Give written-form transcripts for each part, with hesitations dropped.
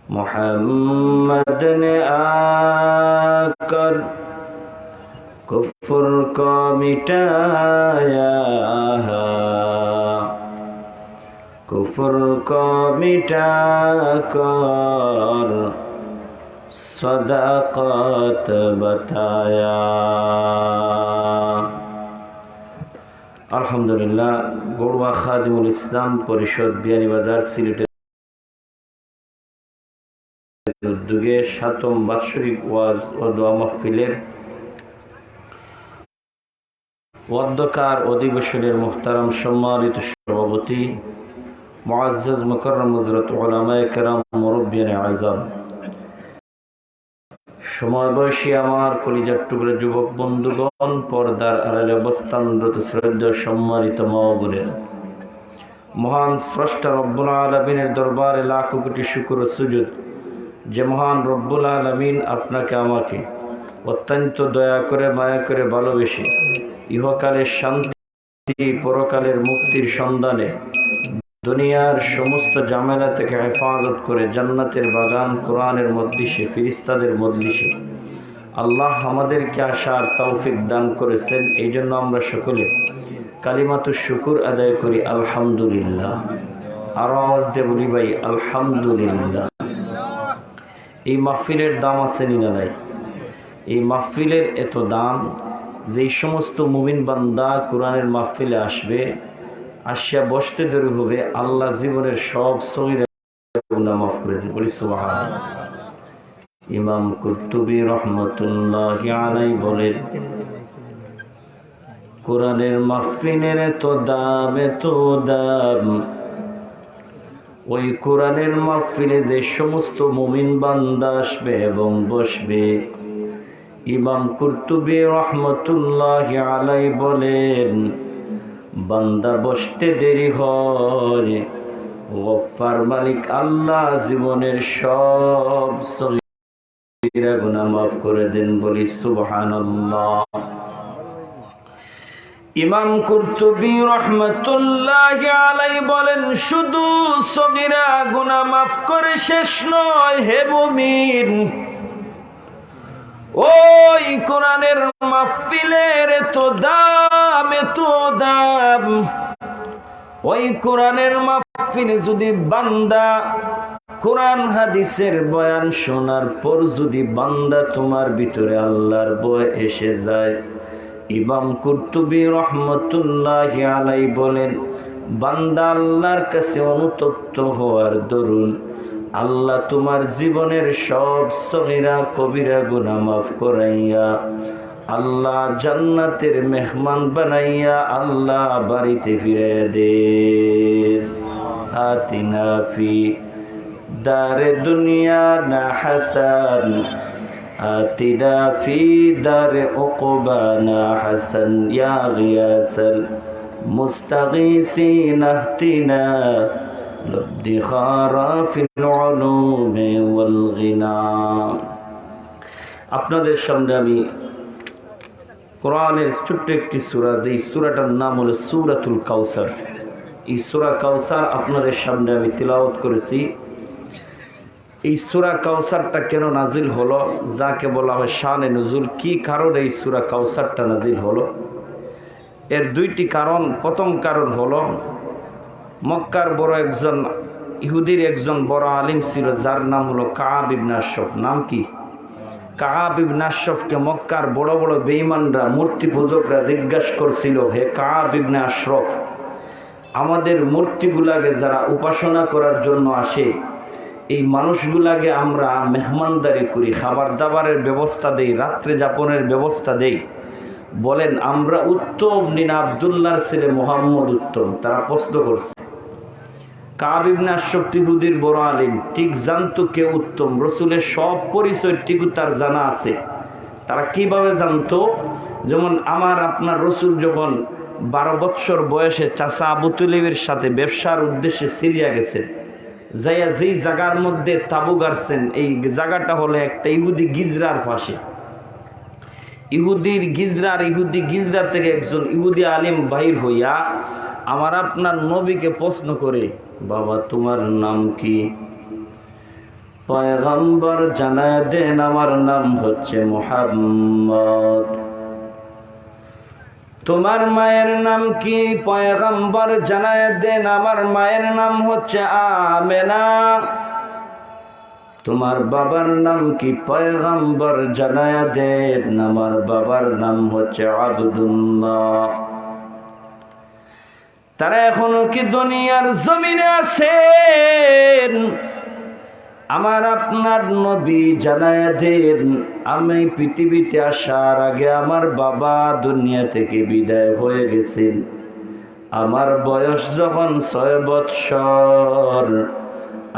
मोहम्मद ने आकर कुफ्र को मिटाया, कुफ्र को मिटाकर सदाकत बताया। अल्हम्दुलिल्लाह। गौड़वा खादिमुल इस्लाम परिषद बियानीबाजार सिलेटेর উদ্যোগে ৭ম বাৎসরিক ওয়াজ ও দোয়া মাহফিলের ওয়াদ্দকার অধিবেশনের মুহতারাম সম্মানিত সভাপতি মুআজ্জাজ মুকাররম হযরত উলামায়ে কেরাম মুরব্বিয়ানে আযম, সমবয়সী আমার কলিজার টুকরা যুবক বন্ধুগণ, পর্দার আড়ালে অবস্থানরত শ্রদ্ধেয় সম্মানিত মা ও বোনেরা, মহান স্রষ্টা রব্বুল আলামিনের দরবারে লাখ কোটি শুকর ও সুজুদ যে মহান রব্বুল আলামিন আপনাকে আমাকে অত্যন্ত দয়া করে মায়া করে ভালোবেসে ইহকালের শান্তি পরকালের মুক্তির সন্ধানে দুনিয়ার সমস্ত ঝামেলা থেকে হেফাজত করে জান্নাতের বাগান কোরআনের মজলিসে ফেরেশতাদের মজলিসে আল্লাহ আমাদেরকে আসার তৌফিক দান করেছেন। এই জন্য আমরা সকলে কালিমাতুশ শুকুর আদায় করি আলহামদুলিল্লাহ। আর আওয়াজ দিয়ে বলি ভাই আলহামদুলিল্লাহ। এই মাহফিলের দাম আছে না নাই? এই মাহফিলের এত দাম, যেই সমস্ত মুমিন বান্দা কোরআনের মাহফিলে আসবে, আসিয়া বসতে দেরি হবে, আল্লাহ জীবনের সব সগীরা গুনাহ মাফ করে দেন। বলি সুবহানাল্লাহ। ইমাম কুরতুবী রহমাতুল্লাহি আলাইহি বলেন, কোরআনের মাহফিলের এত দাম, এত দাম, ওই কোরআনের মাহফিলে যে সমস্ত মুমিন বান্দা আসবে এবং বসবে, ইমাম কুরতুবী রহমাতুল্লাহি আলাইহি বলেন, বান্দা বসতে দেরি হয়, গফফার মালিক আল্লাহ জীবনের সব সগীরা গুনাহ মাফ করে দেন। বলি সুবহানাল্লাহ। ইমাম কুরতুবী রহমাতুল্লাহি আলাইহি বলেন, শুধু সগীরা গুনাহ মাফ করে শেষ নয় হে মুমিন, ওই কোরআনের মাহফিলের এত দাম, এত দাম, ওই কোরআনের মাহফিলে যদি বান্দা কোরআন হাদিসের বয়ান শোনার পর যদি বান্দা তোমার ভিতরে আল্লাহর ভয় এসে যায়, ইমাম কুরতুবী রহমাতুল্লাহি আলাইহি বলেন, বান্দা আল্লাহর কাছে অনুতপ্ত হওয়ার দরুন আল্লাহ তোমার জীবনের সব সগীরা কবিরা গুনাহ মাফ করাইয়া আল্লাহ জান্নাতের মেহমান বানাইয়া আল্লাহ বাড়িতে ফিরিয়ে দেন। আতিনা ফি দারে দুনিয়া না হাসান, আতিনা ফি দারে উকবা না হাসান, ইয়া গিয়াসাল মুস্তাগীসিন আহতিনা আপনাদের সামনে আমি কোরআনের ছোট্ট একটি সূরা, এই সূরাটার নাম হলো সূরাতুল কাউসার। এই সূরা কাউসার আপনাদের সামনে আমি তিলাওয়াত করেছি। এই সূরা কাউসারটা কেন নাজিল হলো, যাকে বলা হয় শানে নুজুল, কি কারণে এই সূরা কাউসারটা নাজিল হলো, এর দুইটি কারণ। প্রথম কারণ হলো, মক্কার বড় একজন ইহুদির একজন বড় আলিম ছিল, যার নাম হলো কাআব ইবনে আশরাফ। নাম কি? কাআব ইবনে আশরাফকে মক্কার বড় বড় বেঈমানরা, মূর্তি পূজকরা জিজ্ঞাসা করছিল, হে কাআব ইবনে আশরাফ, আমাদের মূর্তিগুলাকে যারা উপাসনা করার জন্য আসে, এই মানুষগুলাকে আমরা মেহমানদারি করি, খাবার দাবারের ব্যবস্থা দেই, রাত্রে যাপনের ব্যবস্থা দেই, বলেন আমরা উত্তম নিনা আব্দুল্লাহর ছেলে মুহাম্মদ উত্তম? তারা প্রশ্ন করছে। কাআব ইবনে আশরাফ ইহুদির বড় আলিম, ঠিক জানতো কে উত্তম, রসুলের সব পরিচয় ঠিক তার জানা আছে। তারা কিভাবে জানতো? যেমন আমার আপনার রসুল যখন 12 বৎসর বয়সে চাচা আবু তালিবের সাথে ব্যবসার উদ্দেশ্যে সিরিয়া গেছেন, যাইয়া যেই জায়গার মধ্যে তাবু গাড়ছেন, এই জায়গাটা হলো একটা ইহুদি গিজরার পাশে। ইহুদি গিজরা থেকে একজন ইহুদি আলিম বাহির হইয়া আমার আপনার নবীকে প্রশ্ন করে, বাবা তোমার নাম কি? পয়গম্বর জানায় দেন আমার নাম হচ্ছে মুহাম্মদ। তোমার মায়ের নাম কি? পয়গম্বর জানায় দেন আমার মায়ের নাম হচ্ছে আমেনা। তোমার বাবার নাম কি? পয়গম্বর জানায় দেন আমার বাবার নাম হচ্ছে আব্দুল্লাহ। তারা এখনো কি দুনিয়ার জমিনে আছেন? আমার আপনার নবী জানায় দেন আমি পৃথিবীতে আসার আগে আমার বাবা দুনিয়া থেকে বিদায় হয়ে গেছেন। আমার বয়স যখন 6 বৎসর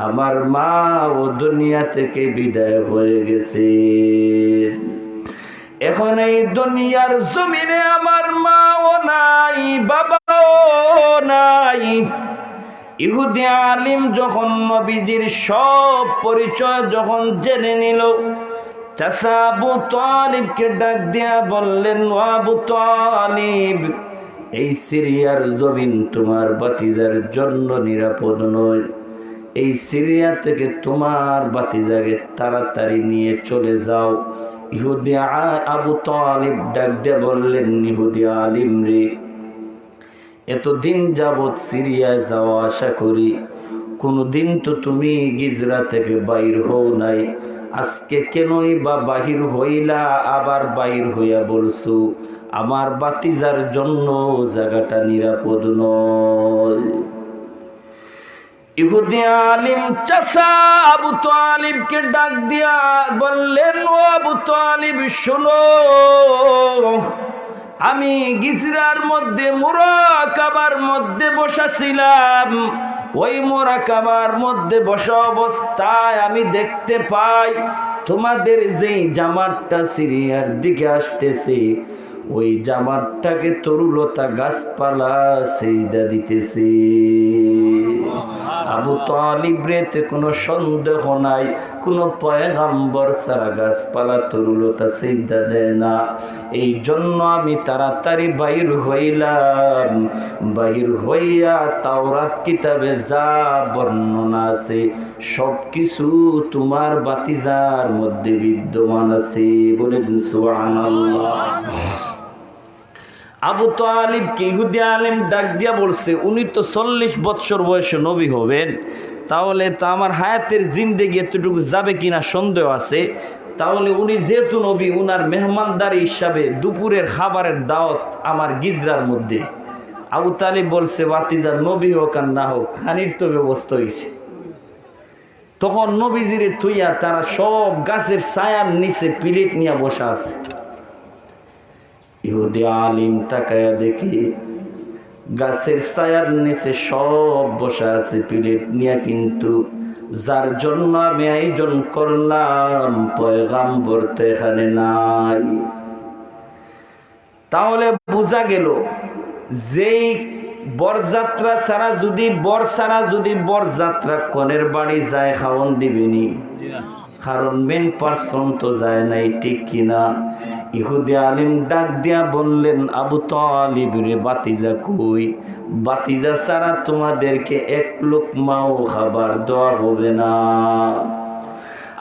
আমার মা ও দুনিয়া থেকে বিদায় হয়ে গেছে। এখন এই দুনিয়ার জমিনে আমার মাও নাই, বাবাও নাই। ইহুদি আলিম যখন নবীজির সব পরিচয় যখন জেনে নিল, চাচা আবু তালিবকে ডাক দিয়া বললেন, ও আবু তালিব, এই সিরিয়ার জমিন তোমার ভাতিজার জন্য নিরাপদ নয়। এই সিরিয়া থেকে তোমার ভাতিজাকে তাড়াতাড়ি নিয়ে চলে যাও। ইহুদি আবু তালিব ডাক দিয়া বললেন, ইহুদি আলিম রে, এতদিন যাবৎ সিরিয়ায় যাওয়া আশা করি, কোনদিন তো তুমি গিজরা থেকে বাইর হও নাই। আজকে কেনই বা বাহির হইলা, আবার বাইর হইয়া বলছো আমার ভাতিজার জন্য জায়গাটা নিরাপদ নয়। ইহুদি আলিম চাচা আবু তালিবকে ডাক দিয়া বললেন, ও আবু তালিব শোনো, আমি গিজরার মধ্যে মুরাকাবার মধ্যে বসাছিলাম। ওই মুরাকাবার মধ্যে বসা অবস্থায় আমি দেখতে পাই তোমাদের যেই জামাতটা সিরিয়ার দিকে আসতেছে, ওই জামাতটাকে তরুলতা গাছপালা সেজদা দিতেছে। আবু তালিব রেতে কোনো সন্দেহ নাই, কোনো পয়গম্বর ছাড়া গাছপালা তরুলতা সেজদা দেয় না। এই জন্য আমি তাড়াতাড়ি বাইর হইলাম। বাইর হইয়া তাওরাত কিতাবে যা বর্ণনা আছে সব কিছু তোমার ভাতিজার মধ্যে বিদ্যমান আছে। বলে সুবহানাল্লাহ। আবু তালিবকে ইহুদি আলিম ডাক দিয়া বলছে, উনি তো 40 বৎসর বয়সে নবী হবেন, তাহলে তো আমার হায়াতের জিন্দেগি এতটুকু যাবে কিনা সন্দেহ আছে। তাহলে উনি যেহেতু নবী, উনার মেহমানদারি হিসাবে দুপুরের খাবারের দাওয়াত আমার গিজরার মধ্যে। আবু তালিব বলছে, ভাতিজা নবী হোক আর না হোক, খানির তো ব্যবস্থা হয়েছে। তখন নবীজিরে থুইয়া তারা সব গাছের ছায়ার নিচে প্লেট নিয়ে বসা আছে। ইহুদি আলিম তাকায়া দেখি গাছের ছায়ার নিচে সব বসা আছে প্লেট নিয়ে, কিন্তু যার জন্য আমি আয়োজন করলাম পয়গম্বর তো এখানে নাই। তাহলে বোঝা গেল যেই বরযাত্রা ছাড়া যদি বরযাত্রা কনের বাড়ি যায় খাওয়ন দিবেনি, কারণ মেন পার্সন তো যায় নাই, ঠিক কিনা? ইহুদি আলিম ডাক দিয়া বললেন, আবু তালিব রে, ভাতিজা কই? ভাতিজা ছাড়া তোমাদেরকে এক লোকমাও খাবার দেওয়া হবে না।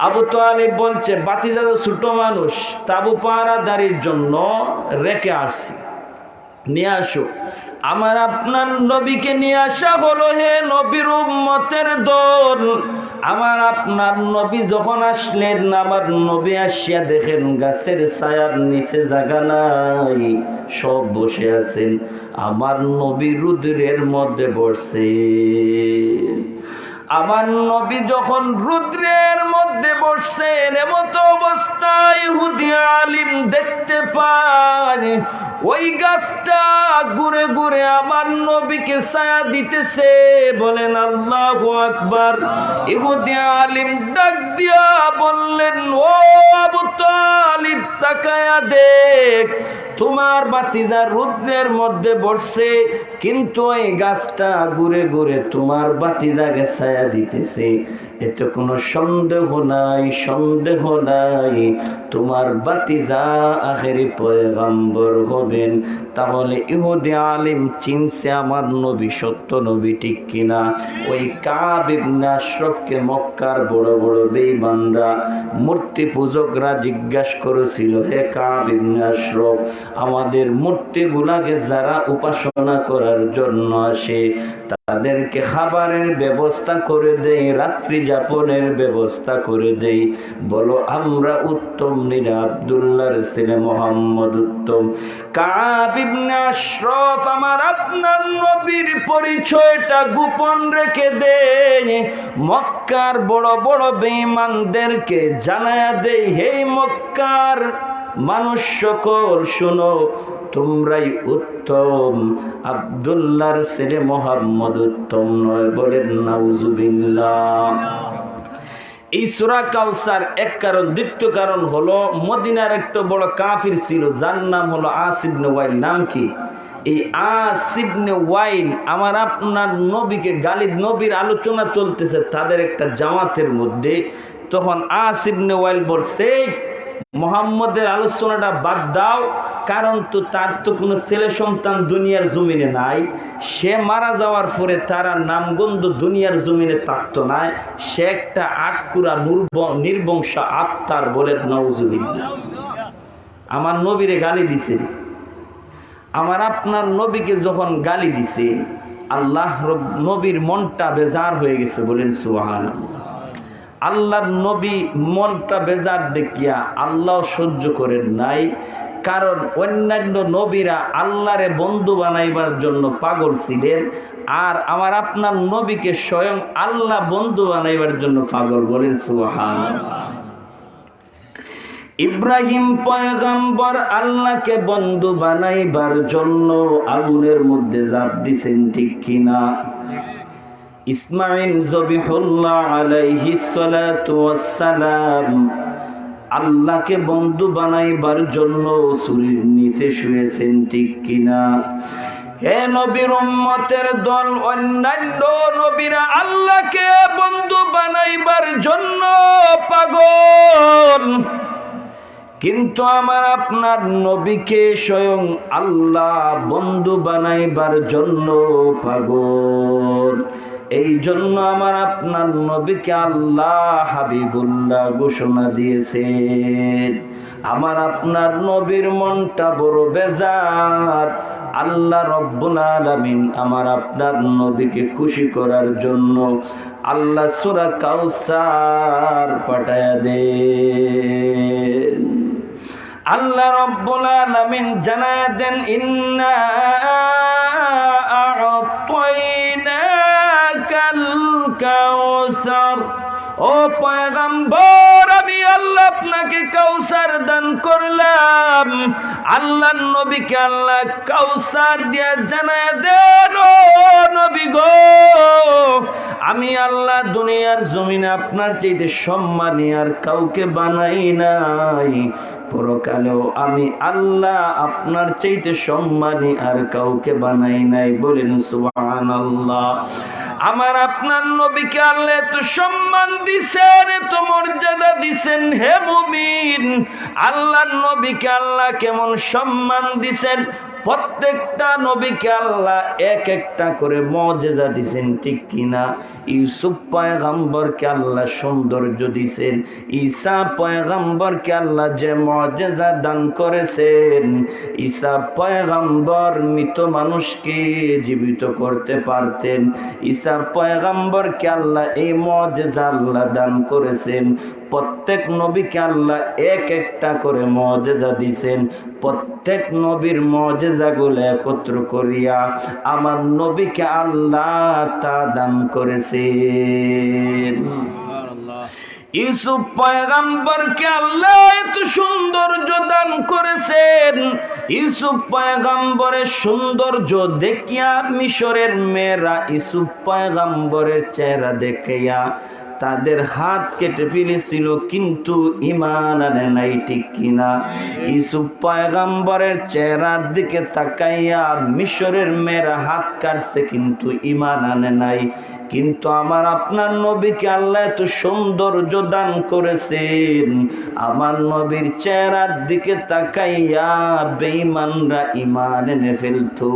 আবু তালিব বলছে, ভাতিজা তো ছোট মানুষ, তাবু পাহারাদারির জন্য রেখে আসি, নিয়ে আসো। আমার আপনার নবীকে নিয়ে আসা হলো। হে নবীর উম্মতের দল, আমার আপনার নবী যখন আসলেন, আমার নবী আসিয়া দেখেন গাছের ছায়ার নিচে জায়গা নাই, সব বসে আছেন। আমার নবী রুদ্রের মধ্যে বসছে। আমার নবী যখন রুদ্রের মধ্যে বসছেন, এমত অবস্থায় ইহুদি আলিম দেখতে পায় ওই গাছটা ঘুরে ঘুরে আমার নবীকে ছায়া দিতেছে। বলেন আল্লাহু আকবার। ইহুদি আলিম ডাক দিয়া বললেন, ও আবু তালিব, তাকায়া দেখ, তোমার ভাতিজা রুদ্রের মধ্যে বসছে, কিন্তু ওই গাছটা ঘুরে ঘুরে তোমার ভাতিজাকে ছায়া দিতেছে। এতে কোনো সন্দেহ নাই, তোমার ভাতিজা আখেরি পয়গম্বর হবে। হবেন। তাহলে ইহুদি আলিম চিনছে আমার নবী সত্য নবী, ঠিক কিনা? ওই কাব ইবনে আশরাফকে মক্কার বড় বড় বেঈমানরা, মূর্তি পূজকরা জিজ্ঞাসা করেছিল, হে কাব ইবনে আশরাফ, আমাদের মূর্তিগুলাকে যারা উপাসনা করার জন্য আসে তাদেরকে খাবারের ব্যবস্থা করে দেই, রাত্রি যাপনের ব্যবস্থা করে দেই, বলো আমরা উত্তম নিরা আব্দুল্লাহর ছেলে মুহাম্মদ উত্তম? কাব ইবনে আশরাফ আমার আপনার নবীর পরিচয়টা গোপন রেখে দেয়, মক্কার বড় বড় বেঈমানদেরকে জানায়া দেই, হে মক্কার মানুষ সকল শুনো, তোমরাই উত্তম, আব্দুল্লাহর ছেলে মুহাম্মদ উত্তম নয়। বলেন নাউজুবিল্লাহ। এই সূরা কাউসার এক কারণ। দ্বিতীয় কারণ হলো মদিনার একটা বড় কাফির ছিল, যার নাম হলো আস ইবনে ওয়াইল। নাম কি? এই আস ইবনে ওয়াইল আমার আপনার নবীকে গালি, নবীর আলোচনা চলতেছে তাদের একটা জামাতের মধ্যে, তখন আস ইবনে ওয়াইল বলছে, মুহাম্মদের আলোচনাটা বাদ দাও, কারণ তো তার তো কোনো ছেলে সন্তান দুনিয়ার জমিনে নাই, সে মারা যাওয়ার পরে তারা নামগন্ধ দুনিয়ার জমিনে থাকতো না, সে একটা আটকুরা নির্বংশ আত্মার। বলে নাউজুবিল্লাহ। আমার নবীরে গালি দিছে, আমার আপনার নবীকে যখন গালি দিছে, আল্লাহ নবীর মনটা বেজার হয়ে গেছে। বলেন সুবহানাল্লাহ। আল্লাহর নবী মনটা বেজার দেখিয়া আল্লাহ সহ্য করেন নাই, কারণ অন্যান্য নবীরা আল্লাহরে বন্ধু বানাইবার জন্য পাগল ছিলেন, আর আমার আপনার নবীকে স্বয়ং আল্লাহ বন্ধু বানাইবার জন্য পাগল। বলেন সুবহানাল্লাহ। ইব্রাহিম পয়গম্বর আল্লাহকে বন্ধু বানাইবার জন্য আগুনের মধ্যে ঝাঁপ দিছেন, ঠিক কিনা? ইসমাঈল জবিহুল্লাহ আলাইহিস সালাতু ওয়াস সালাম আল্লাহকে বন্ধু বানাইবার জন্য চুরির নিচে শুয়েছেন, ঠিক কিনা? হে নবীর উম্মতের দল, অন্যান্য নবীরা আল্লাহকে বন্ধু বানাইবার জন্য পাগল, কিন্তু আমার আপনার নবীকে স্বয়ং আল্লাহ বন্ধু বানাইবার জন্য পাগল। এই জন্য আমার আপনার নবীকে আল্লাহ হাবিবুল্লাহ ঘোষণা দিয়েছেন। আমার আপনার নবীর মনটা বড় বেজার। আল্লাহ রব্বুল আলামিন আমার আপনার নবীকে খুশি করার জন্য আল্লাহ সূরা কাউসার পাঠায়া দেন। আল্লাহ রব্বুল আলামিন জানায়া দেন, ইন্না আ'তাইনাকাল কাউসার। ও পয়গম্বর, আমি আল্লাহ আপনাকে কাউসার দান করলাম। আল্লাহর নবীকে আল্লাহ কাউসার দিয়া জানায়া দেন, ও নবী গো, আমি আল্লাহ দুনিয়ার জমিনে আপনার চাইতে সম্মানী আর কাউকে বানাই নাই, পরকালেও আমি আল্লাহ আপনার চাইতে সম্মানী আর কাউকে বানাই নাই। বলেন সুবহানাল্লাহ। আমার আপনার নবীকে আল্লাহ এত সম্মান দিছেন, এত মর্যাদা দিছেন। হে মুমিন, আল্লাহর নবীকে আল্লাহ কেমন সম্মান দিছেন। প্রত্যেকটা নবীকে আল্লাহ এক একটা করে মুজিজা দিয়েছেন, ঠিক কিনা? ইউসুফ পয়গম্বরকে আল্লাহ সৌন্দর্য দিয়েছেন, ঈসা পয়গম্বরকে আল্লাহ যে মুজিজা দান করেছেন, ঈসা পয়গম্বর মৃত মানুষকে জীবিত করতে পারতেন, ঈসা পয়গম্বরকে আল্লাহ এই মুজিজা আল্লাহ দান করেছেন। প্রত্যেক নবীকে আল্লাহ এক একটা করে মুজিজা দিয়েছেন। প্রত্যেক নবীর মুজিজাগুলো একত্র করিয়া আমার নবীকে আল্লাহ তা দান করেছেন। ইউসুফ পয়গম্বরকে আল্লাহ এত সৌন্দর্য দান করেছেন। ইউসুফ পয়গম্বরের সৌন্দর্য দেখিয়া মিশরের মেয়েরা ইউসুফ পয়গম্বরের চেহারা দেখিয়া তাদের হাত কেটে ফেলেছিল, কিন্তু ঈমান আনে নাই, ঠিক কিনা? ইউসুফ পয়গম্বরের চেহারার দিকে তাকাইয়া মিশরের মেয়েরা হাত কাটছে, কিন্তু ঈমান আনে নাই। কিন্তু আমার আপনার নবীকে আল্লাহ এত সৌন্দর্য দান করেছেন, আমার নবীর চেহারার দিকে তাকাইয়া বেঈমানরা ঈমান এনে ফেলতো।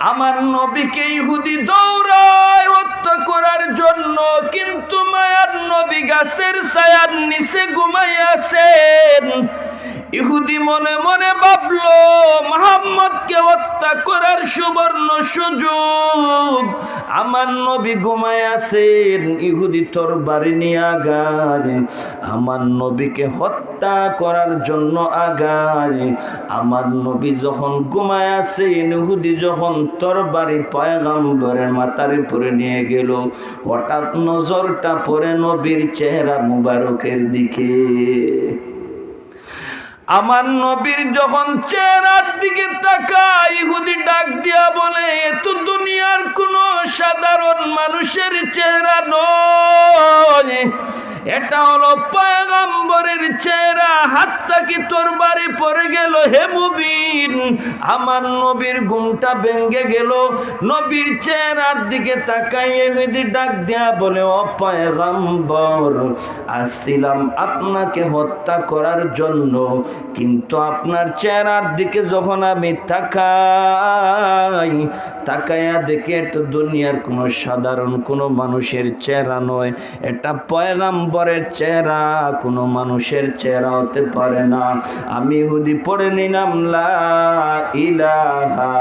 আমার নবীকে ইহুদি দৌড়ায় হত্যা করার জন্য, কিন্তু মায়ার নবী গাছের ছায়ার নিচে ঘুমাইয়াছেন। ইহুদি মনে মনে ভাবলো মুহাম্মদকে হত্যা করার সুবর্ণ সুযোগ, আমার নবী ঘুমায় আছেন, ইহুদি তরবারি নিয়ে আগায় আমার নবীকে হত্যা করার জন্য আগায়। আমার নবী যখন ঘুমায় আছেন, ইহুদি যখন তরবারি পয়গম্বরের মাথার উপরে নিয়ে গেল, হঠাৎ নজরটা পড়ে নবীর চেহারা মুবারকের দিকে। আমার নবীর যখন চেহারার দিকে তাকায়, ইহুদি ডাক দিয়া বলে, এত দুনিয়ার কোন সাধারণ মানুষের চেহারা নয়, এটা হলো পয়গম্বরের চেহারা। হাতটা কি তরবারি পড়ে গেল হে মুবিন। আমার নবীর ঘুমটা ভেঙে গেল, নবীর চেহারার দিকে তাকাইয়ে ইহুদি ডাক দিয়া বলে, ও পয়গম্বর, আসছিলাম আপনাকে হত্যা করার জন্য, কিন্তু আপনার চেহারার দিকে যখন আমি তাকাইয়া দেখে এটা দুনিয়ার কোনো সাধারণ কোনো মানুষের চেহারা নয়, এটা পয়গম্বরের চেহারা, কোনো মানুষের চেহারা হতে পারে না। আমি ইহুদি পড়ে নিলাম লা ইলাহা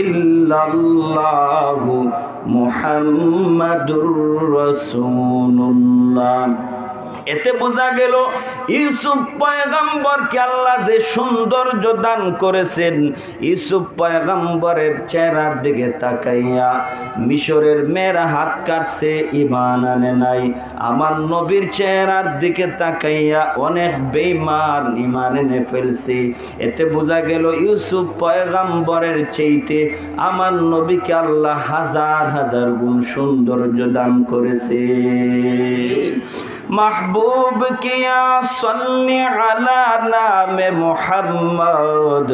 ইল্লাল্লাহু মুহাম্মাদুর রাসূলুল্লাহ। এতে বোঝা গেল ইউসুফ পয়গম্বরকে আল্লাহ যে সৌন্দর্য দান করেছেন। ইউসুফ পয়গম্বরের চেহারার দিকে তাকাইয়া মিশরের মেয়েরা হাত কাটছে, ঈমান আনে নাই। আমার নবীর চেহারার দিকে তাকাইয়া অনেক বেঈমান ঈমান এনে ফেলছে। এতে বোঝা গেল ইউসুফ পয়গম্বরের চাইতে আমার নবীকে আল্লাহ হাজার হাজার গুণ সৌন্দর্য দান করেছে। महबूब किया सल्ली अला नाम मोहम्मद,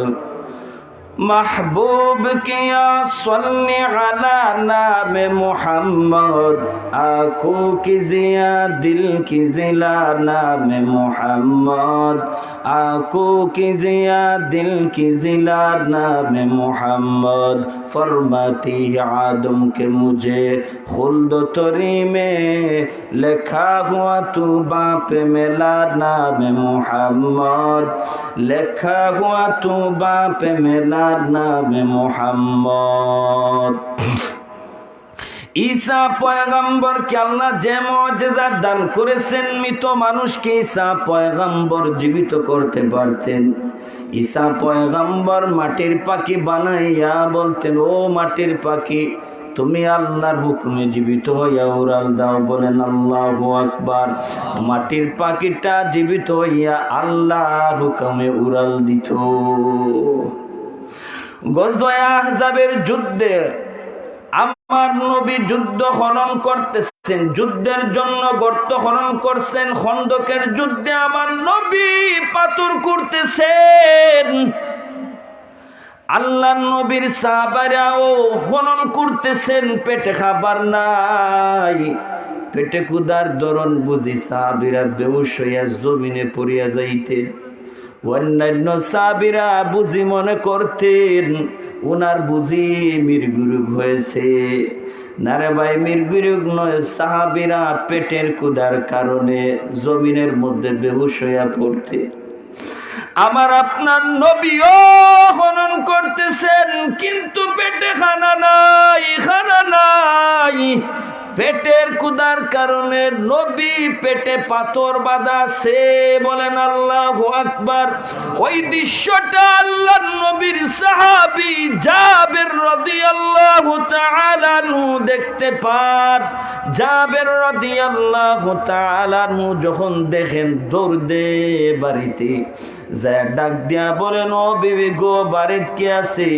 महबूब किया सल्ली अला नाम मोहम्मद, आँखों की जिया दिल की जिला नाम मोहम्मद, आँखों की जिया दिल की जिला नाम मोहम्मद। फरमाती है आदम के मुझे खुल्द तरी में लिखा हुआ तू बाप मिला नाम मोहम्मद, लिखा हुआ तू बाप मिला नाम मोहम्मद। ঈসা পয়গম্বরকে আল্লাহ যে মুজিজা দান করেছেন, মৃত মানুষকে ঈসা পয়গম্বর জীবিত করতে পারতেন। ঈসা পয়গম্বর মাটির পাখি বানাইয়া বলতেন, ও মাটির পাখি, তুমি আল্লাহর হুকুমে জীবিত হইয়া উড়াল দাও। বলেন আল্লাহু আকবার। মাটির পাখিটা জীবিত হইয়া আল্লাহর হুকুমে উড়াল দিত। গজওয়ে আহজাবের যুদ্ধে আমার নবী যুদ্ধ খনন করতেছেন, যুদ্ধের জন্য গর্ত খনন করছেন। খন্দকের যুদ্ধে আমার নবী পাথর করতেছেন। আল্লাহর নবীর সাহাবারাও খনন করতেছেন, পেটে খাবার নাই, পেটে ক্ষুধার দরন বুঝি সাহাবীরা বেহুশ হইয়া জমিনে পড়িয়া যাইতেন। অন্যান্য সাহাবীরা বুঝি মনে করতেন উনার বুঝি মৃত্যু হয়েছে। না রে ভাই, মৃত্যু নয়, সাহাবীরা পেটের ক্ষুধার কারণে জমিনের মধ্যে বেহুশ হইয়া পড়তে। আমার আপনার নবীও খনন করতেছেন, কিন্তু পেটে খানা নাই, খানা নাই। পেটের ক্ষুধার কারণে নবী পেটে পাথর বাঁধা আছে। বলেন আল্লাহু আকবার। ওই দৃশ্যটা আল্লাহর নবীর সাহাবী জাবের রাদিয়াল্লাহু তাআলা আনহু দেখতে পান। জাবের রাদিয়াল্লাহু তাআলা আনহু যখন দেখেন, দৌড় দে বাড়িতে যায় ডাক দিয়া বলেন, ও বিবি গো, বাড়িতে কি আছে?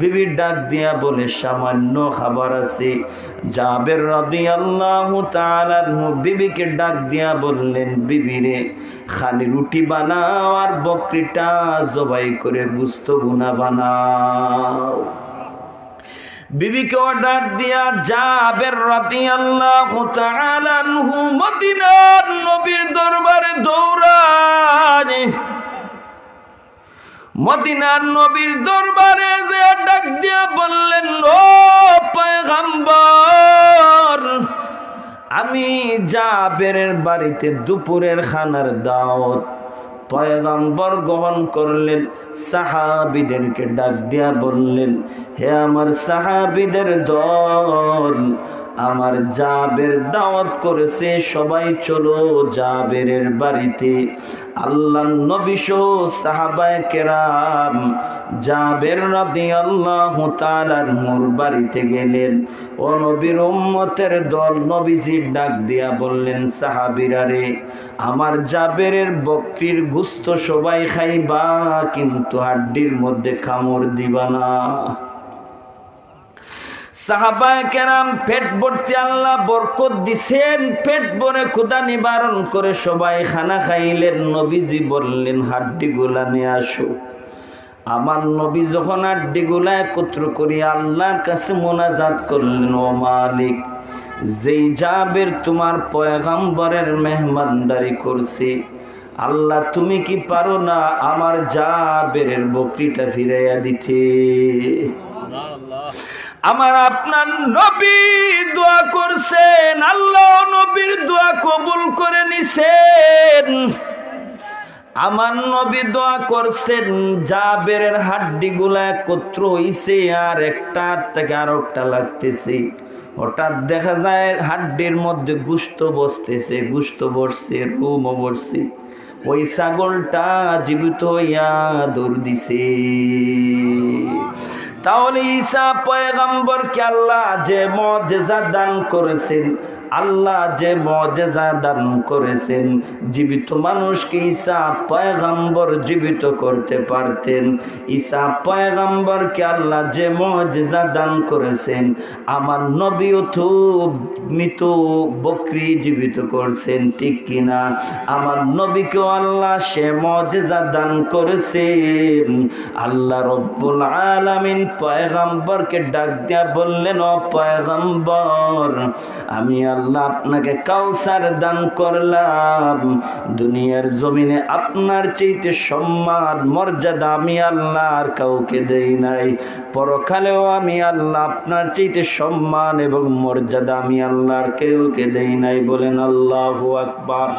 বিবি ডাক দিয়া বলে, সামান্য খাবার আছে। জাবের রাদিয়াল্লাহু তাআলা আনহু বিবিকে ডাক দিয়া বললেন, বিবি রে, খালি রুটি বানাও আর বকরিটা জবাই করে গোশত ভুনা বানাও। বিবিকে অর্ডার দিয়া জাবের রাদিয়াল্লাহু তাআলা আনহু মদিনার নবীর দরবারে দৌড়ায়। মদিনার নবীর দরবারে যে ডাক দিয়া বললেন, ও পয়গম্বর, আমি জাবেরের বাড়িতে দুপুরের খানার দাওয়াত। পয়গম্বর গ্রহণ করলেন, সাহাবীদেরকে ডাক দিয়া বললেন, হে আমার সাহাবীদের দল, আমার জাবের দাওয়াত করেছে, সবাই চলো জাবেরের বাড়িতে। আল্লাহর নবী সহ সাহাবায়ে কেরাম জাবের রাদিয়াল্লাহু তাআলার নূর বাড়িতে গেলেন। ও নবীর উম্মতের দল, নবীজি ডাক দিয়া বললেন, সাহাবীরা রে, আমার জাবেরের বকরির গোশত সবাই খাইবা, কিন্তু হাড্ডির মধ্যে কামড় দিবা না। সাহাবায়ে কেরাম পেট ভর্তি আল্লাহ বরকত দিছেন, পেট ভরে ক্ষুধা নিবারণ করে সবাই খানা খাইলেন। নবীজি বললেন, হাড্ডিগুলা নিয়ে আসো। আমার নবী যখন হাড্ডিগুলা একত্র করি আল্লাহর কাছে মোনাজাত করলেন, ও মালিক, যেই জাবের তোমার পয়গম্বরের মেহমানদারি করছে, আল্লাহ তুমি কি পারো না আমার জাবেরের বকরিটা ফিরাইয়া দিতে? আমার আপনার নবী দোয়া করছেন, আল্লাহ নবীর দোয়া কবুল করে নিছেন। আমার নবী দোয়া করছেন, জাবেরের হাড্ডিগুলা একত্র হইছে, আর একটা থেকে আর একটা লাগতেছে। হঠাৎ দেখা যায় হাড্ডির মধ্যে গোশত বসতেছে, গোশত বসছে, রুমও বসছে। ওই ছাগলটা জীবিত হইয়া দৌড় দিছে। তাহলে ঈসা পয়গম্বরকে আল্লাহ যে মুজিজা দান করেছেন, আল্লাহ যে মুজিজা দান করেছেন, জীবিত মানুষকে ঈসা পয়গম্বর জীবিত করতে পারতেন। ঈসা পয়গম্বরকে আল্লাহ যে মুজিজা দান করেছেন, আমার নবীও তো মৃত বকরি জীবিত করছেন, ঠিক কিনা? আমার নবীকেও আল্লাহ সে মুজিজা দান করেছেন। আল্লাহ রব্বুল আলামিন পয়গম্বরকে ডাক দিয়া বললেন, ও পয়গম্বর, আমি আল্লাহ আপনাকে কাউসার দান করলাম। দুনিয়ার জমিনে আপনার চাইতে সম্মান মর্যাদা আমি আল্লাহ আর কাউকে দেই নাই। পরকালেও আমি আল্লাহ আপনার চাইতে সম্মান এবং মর্যাদা আমি আল্লাহর কেউকে দেই নাই। বলেন আল্লাহু আকবার।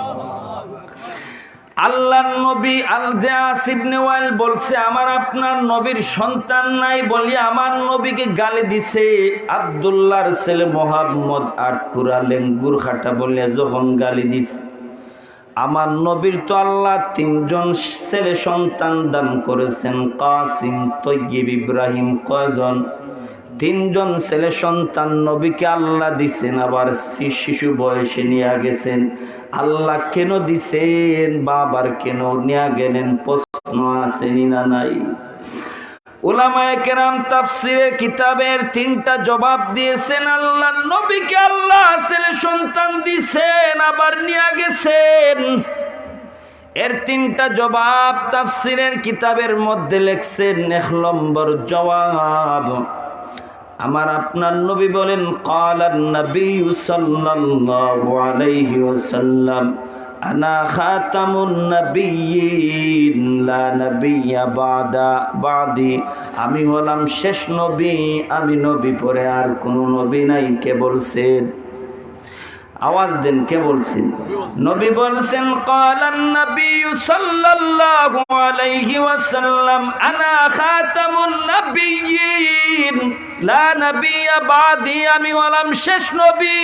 আল্লাহর নবী আল-জাস ইবনে ওয়াইল বলছে, আমার আপনার নবীর সন্তান নাই বলি আমার নবীকে গালি দিছে। আব্দুল্লাহর ছেলে মুহাম্মদ আটকুরা লেঙ্গুর খাটা বলে যখন গালি দিছে। আমার নবীর তো আল্লাহ তিনজন ছেলে সন্তান দান করেছেন, কাসিম, তৈয়ব, ইব্রাহিম। কয়জন? তিনজন ছেলে সন্তান নবীকে আল্লাহ দিছেন, আবার শিশু বয়সে নিয়ে গেছেন। আল্লাহ কেন দিছেন, বাবার কেন নিয়ে গেলেন? প্রশ্ন আছে না নাই? উলামায়ে কেরাম তাফসীরের কিতাবের তিনটা জবাব দিয়েছেন। আল্লাহ নবীকে আল্লাহ ছেলে সন্তান দিছেন, আবার নিয়ে গেছেন। এর তিনটা জবাব তাফসীরের কিতাবের মধ্যে লেখছেন। 1 নম্বর জবাব, আমার আপনার নবী বলেন, ক্বালান নবী সাল্লাল্লাহু আলাইহি ওয়াসাল্লাম, আনা খাতামুন নবিয়্যিন লা নবিয়্যা বাদি। আমি হলাম শেষ নবী, আমি নবী পরে আর কোন নবী নাই। কে বলছেন? আওয়াজ দেন, কে বলছেন? নবী বলছেন, ক্বালান নবী সাল্লাল্লাহু আলাইহি ওয়াসাল্লাম, আনা খাতামুন নবিয়্যিন লা নবিয়্যা বাদি। আমি হলাম শেষ নবী,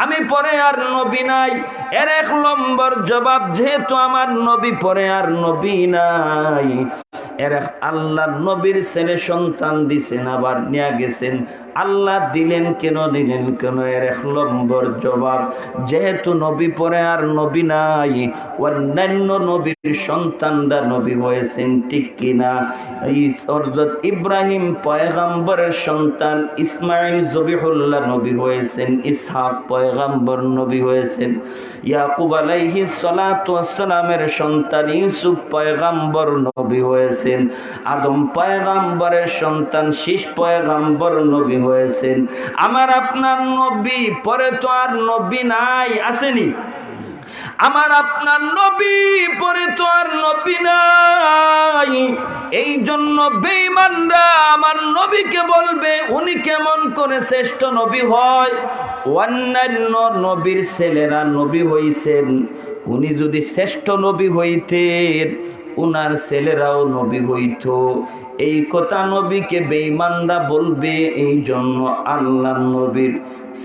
আমি পরে আর নবী নাই। এর 1 নম্বর জবাব, যেহেতু আমার নবী পরে আর নবী নাই, এর আল্লাহ নবীর ছেলে সন্তান দিছেন, আবার নিয়ে গেছেন। আল্লাহ দিলেন কেন, দিলেন কেন? এর 1 নম্বর জবাব, যেহেতু নবী পরে আর নবী নাই, অন্যান্য নবীর সন্তানরা নবী হয়েছেন, ঠিক কিনা? হযরত ইব্রাহিম পয়গম্বরের সন্তান, ইসমাঈল জবিহুল্লাহ নবী হয়েছেন, ইসহাক পয়গম্বর নবী হয়েছেন, ইয়াকুব আলাইহিস সালাতু ওয়াস সালামের সন্তান ইউসুফ পয়গম্বর নবী হয়েছেন। হয়েছেন, আদম পয়গাম্বরের সন্তান, শেষ পয়গাম্বর নবী হয়েছেন। আমার আপনার নবী, পরে তো আর নবী নাই, আসেনি? আমার আপনার নবী, পরে তো আর নবী নাই। এই জন্য বেঈমানরা আমার নবীকে বলবে উনি কেমন করে শ্রেষ্ঠ নবী হয়? অন্যান্য নবীর ছেলেরা নবী হইছেন, উনি যদি শ্রেষ্ঠ নবী হইতেন উনার ছেলেরাও নবী হইত। এই কথা নবীকে বেঈমানরা বলবে। এই জন্য আল্লাহ নবীর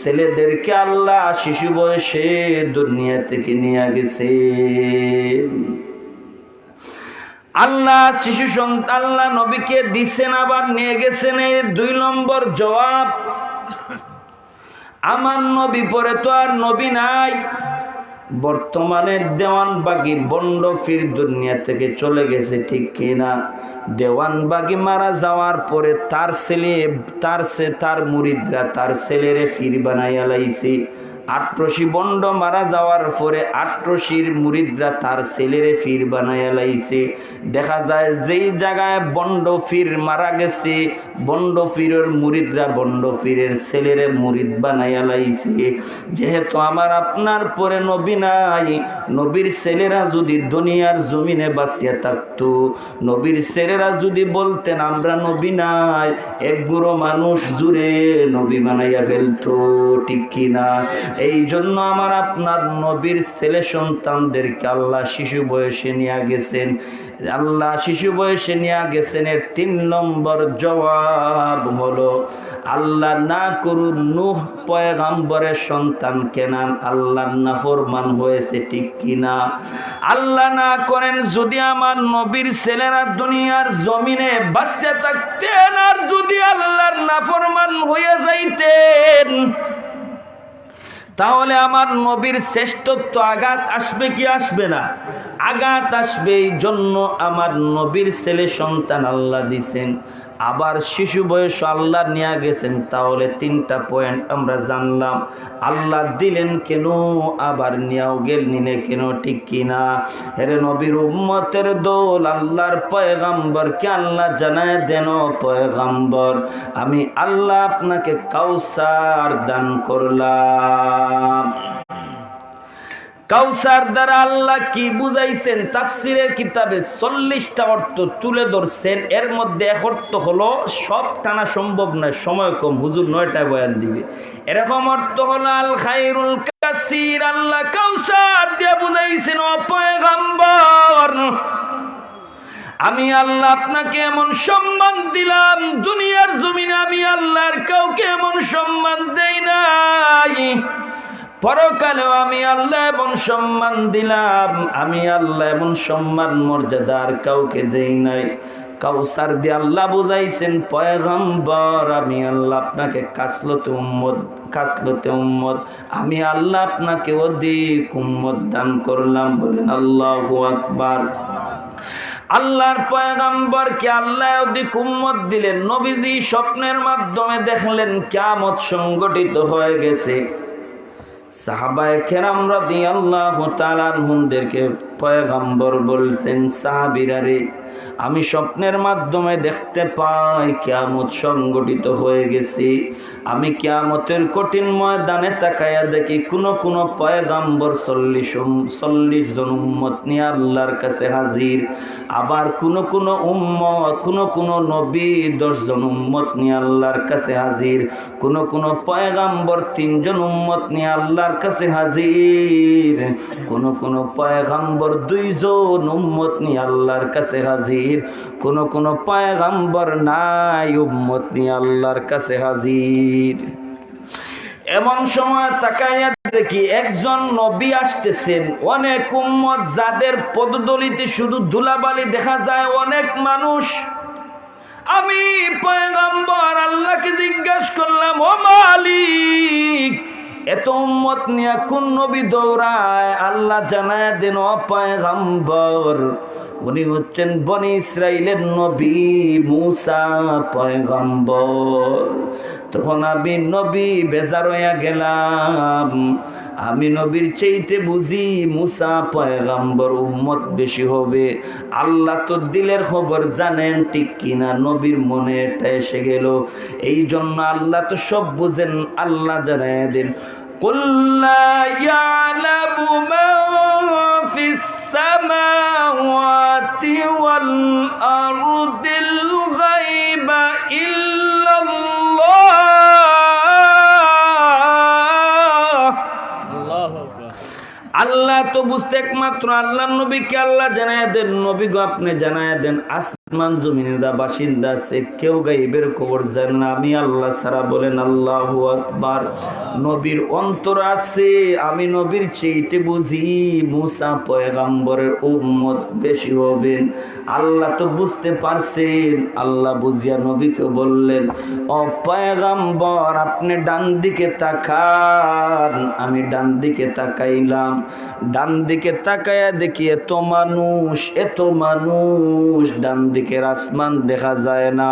ছেলেদেরকে আল্লাহ শিশু বয়সে দুনিয়া থেকে নিয়ে গেছে। আল্লাহ শিশু সন্তান আল্লাহ নবীকে দিছেন, আবার নিয়ে গেছেন। এর 2 নম্বর জবাব, আমার নবী পরে তো আর নবী নাই। বর্তমানে দেওয়ানবাগি বন্ড ফির দুনিয়া থেকে চলে গেছে, ঠিক কিনা? দেওয়ানবাগি মারা যাওয়ার পরে তার ছেলে, তার মুরিদরা তার ছেলেরে ফির বানাইয়া লাইছে। আট্রসি বন্ড মারা যাওয়ার পরে আট্রসির মুরিদরা তার ছেলেরে ফির বানাইয়া লাইছে। দেখা যায় যেই জায়গায় বন্ড ফির মারা গেছে, বন্ড ফিরের মুরিদরা বন্ড ফিরের ছেলেরে মুরিদ বানাইয়া লাইছে। যেহেতু আমার আপনার পরে নবী নাই, নবীর ছেলেরা যদি দুনিয়ার জমিনে বাঁচিয়া থাকতো, নবীর ছেলেরা যদি বলতেন আমরা নবী নাই, এক গুঁড়ো মানুষ জুড়ে নবী বানাইয়া ফেলতো, ঠিক কিনা? এই জন্য আমার আপনার নবীর ছেলে সন্তানদেরকে আল্লাহ শিশু বয়সে নিয়ে গেছেন। আল্লাহ শিশু বয়সে নিয়ে গেছেন। এর 3 নম্বর জবাব হলো, আল্লাহ না করুন নূহ পয়গাম্বরের সন্তান কেনান আল্লাহর নাফরমান হয়েছে, ঠিক কিনা? আল্লাহ না করেন যদি আমার নবীর ছেলেরা দুনিয়ার জমিনে বাঁচতে থাকতেন আর যদি আল্লাহর নাফরমান হয়ে যাইতেন, তাহলে আমার নবীর শ্রেষ্ঠত্ব আঘাত আসবে কি আসবে না? আঘাত আসবে। এই জন্য আমার নবীর ছেলে সন্তান আল্লাহ দিছেন, আবার শিশু বয়স আল্লাহ নিয়ে গেছেন। তাহলে 3টা পয়েন্ট আমরা জানলাম। আল্লাহ দিলেন কেন, আবার নিয়েও নিলে কেন, ঠিক কিনা? হেরে নবীর উম্মতের দোল, আল্লাহর পয়গাম্বরকে আল্লাহ জানায় দেন, পয়গাম্বর আমি আল্লাহ আপনাকে কাউসার দান করলাম। কাউসার দ্বারা আল্লাহ কি বুঝাইছেন? তাফসিরের কিতাবে 40টা অর্থ তুলে ধরছেন। এর মধ্যে এক অর্থ হলো, সব টানা সম্ভব নয়, সময় কম, হুজুর 9টায় বয়ান দিবে। এরকম অর্থ হলো আল খায়রুল কাসির, আল্লাহ কাউসার দিয়ে বুঝাইছেন ও পয়গম্বর আমি আল্লাহ আপনাকে এমন সম্মান দিলাম, দুনিয়ার জমিনে আমি আল্লাহর কাউকে এমন সম্মান দেই নাই। পরকালেও আমি আল্লাহ এমন সম্মান দিলাম, আমি আল্লাহ এমন সম্মান মর্যাদার কাউকে দেই নাই। কাউসার দিয়ে আল্লাহ বুঝাইছেন পয়গম্বর আমি আল্লাহ আপনাকে কাসলতে উম্মত আমি আল্লাহ আপনাকে অধিক উম্মত দান করলাম। বলেন আল্লাহু আকবার। আল্লাহর পয়গম্বরকে আল্লাহ অধিক উম্মত দিলেন। নবীজি স্বপ্নের মাধ্যমে দেখলেন কিয়ামত সংগঠিত হয়ে গেছে। সাহাবায়ে কেরাম রাদিয়াল্লাহু তাআলা আনহুমদেরকে পয়গম্বর বলছেন, সাহাবীরা রে, আমি স্বপ্নের মাধ্যমে দেখতে পাই কিয়ামত সংগঠিত হয়ে গেছে। আমি কিয়ামতের কঠিন ময়দানে তাকায়া দেখি কোন পয়গম্বর 40 জন উম্মত নিয়ে আল্লাহর কাছে হাজির, আবার কোন নবী 10 জন উম্মত নিয়ে আল্লাহর কাছে হাজির, কোন পয়গম্বর 3 জন উম্মত নিয়ে আল্লাহর কাছে হাজির, কোন পয়গম্বর 2 জন উম্মত নিয়ে আল্লাহর কাছে হাজির, কোন পয়গম্বর নাই উম্মত নিয়ে আল্লাহর কাছে হাজির। এমন সময় তাকাইয়া দেখি একজন নবী আসতেছেন, অনেক উম্মত যাদের পদদলিতে শুধু ধুলাবালি দেখা যায়, অনেক মানুষ। আমি পয়গম্বর আল্লাহকে জিজ্ঞাসা করলাম, ও মালিক, এত উম্মত নিয়ে কোন নবী দৌড়ায়? আল্লাহ জানায় দেন, ও পয়গম্বর উনি হচ্ছেন বনি ইসরাইলের নবী মুসা পয়গম্বর। তখন আমি নবী বেজার হইয়া গেলাম, আমি নবীর চাইতে বুঝি মুসা পয়গম্বর উম্মত বেশি হবে। আল্লাহ তো দিলের খবর জানেন, ঠিক কিনা? নবীর মনে এটা এসে গেল। এই জন্য আল্লাহ তো সব বুঝেন, আল্লাহ জানায় দেন, কুল লা ইয়ালামু মান ফিস সামাওয়াতি ওয়াল আরদিল গায়বা ইল্লাল্লাহ। আল্লাহ তো বুঝতে একমাত্র আল্লাহর নবীকে আল্লাহ জানায় দেন, নবী গো আপনি জানায় দেন আসমান জমিনের বাসিন্দা আছে কেউ গায়েবের খবর জানে না, আমি আল্লাহ ছাড়া। বলেন আল্লাহু আকবার। নবীর অন্তর আছে, আমি নবীর চাইতে বুঝি মুসা পয়গম্বরের উম্মত বেশি হবেন। আল্লাহ তো বুঝতে পারছেন, আল্লাহ বুঝিয়া নবীকে বললেন, ও পয়গম্বর আপনি ডান দিকে তাকান। আমি ডান দিকে তাকাইলাম, ডান দিকে তাকায়া দেখি এত মানুষ, এত মানুষ, ডান দিকের আসমান দেখা যায় না।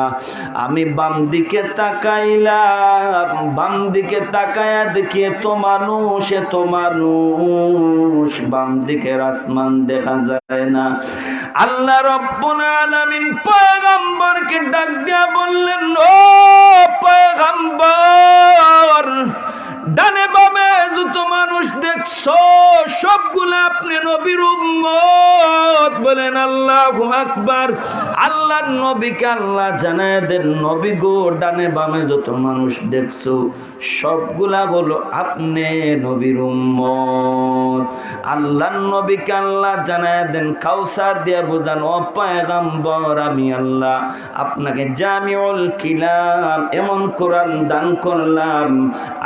আমি বাম দিকে তাকাইলাম, বাম দিকে তাকায়া দেখি এত মানুষ, এত মানুষ, বাম দিকের আসমান দেখা যায় না। আল্লাহ রব্বুল আলামিন পয়গম্বরকে ডাক দিয়া বললেন, ও পয়গম্বর, ডানে বামে যত মানুষ দেখছো সবগুলো আপনি নবীর উম্মত। বলেন আল্লাহু আকবার। আল্লাহর নবীকে আল্লাহ জানায় দেন, নবী গো ডানে বামে যত মানুষ দেখছো সবগুলা হলো আপনি নবীর উম্মত। আল্লাহর নবীকে আল্লাহ জানায় দেন, কাউসার দিয়া বোঝান, ও পয়গম্বর আমি আল্লাহ আপনাকে জামিউল কিলাম এমন কোরআন দান করলাম,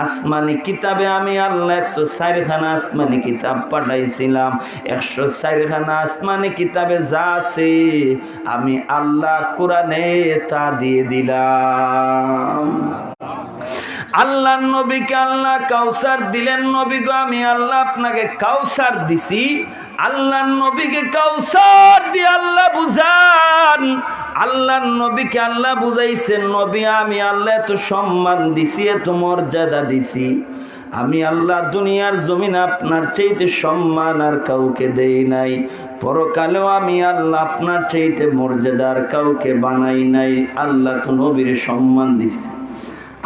আসমানি কিতাবে আমি আল্লাহ 104 খানা আসমানি কিতাব পাঠাইছিলাম। 104 খানা আসমানি কিতাবে যা আছে আমি আল্লাহ কোরআনে তা দিয়ে দিলাম। আল্লাহর নবীকে আল্লাহ কাউসার দিলেন। নবী গো আমি আল্লাহ আপনাকে কাউসার দিছি। আল্লাহর নবীকে কাউসার দিয়ে আল্লাহ বুঝান। আল্লাহর নবীকে আল্লাহ বুঝাইছেন, নবী আমি আল্লাহ এত সম্মান দিছি, এত মর্যাদা দিছি, আমি আল্লাহ দুনিয়ার জমিন আপনার চাইতে সম্মান আর কাউকে দেই নাই, পরকালেও আমি আল্লাহ আপনার চাইতে মর্যাদার কাউকে বানাই নাই। আল্লাহ তো নবীর সম্মান দিছে।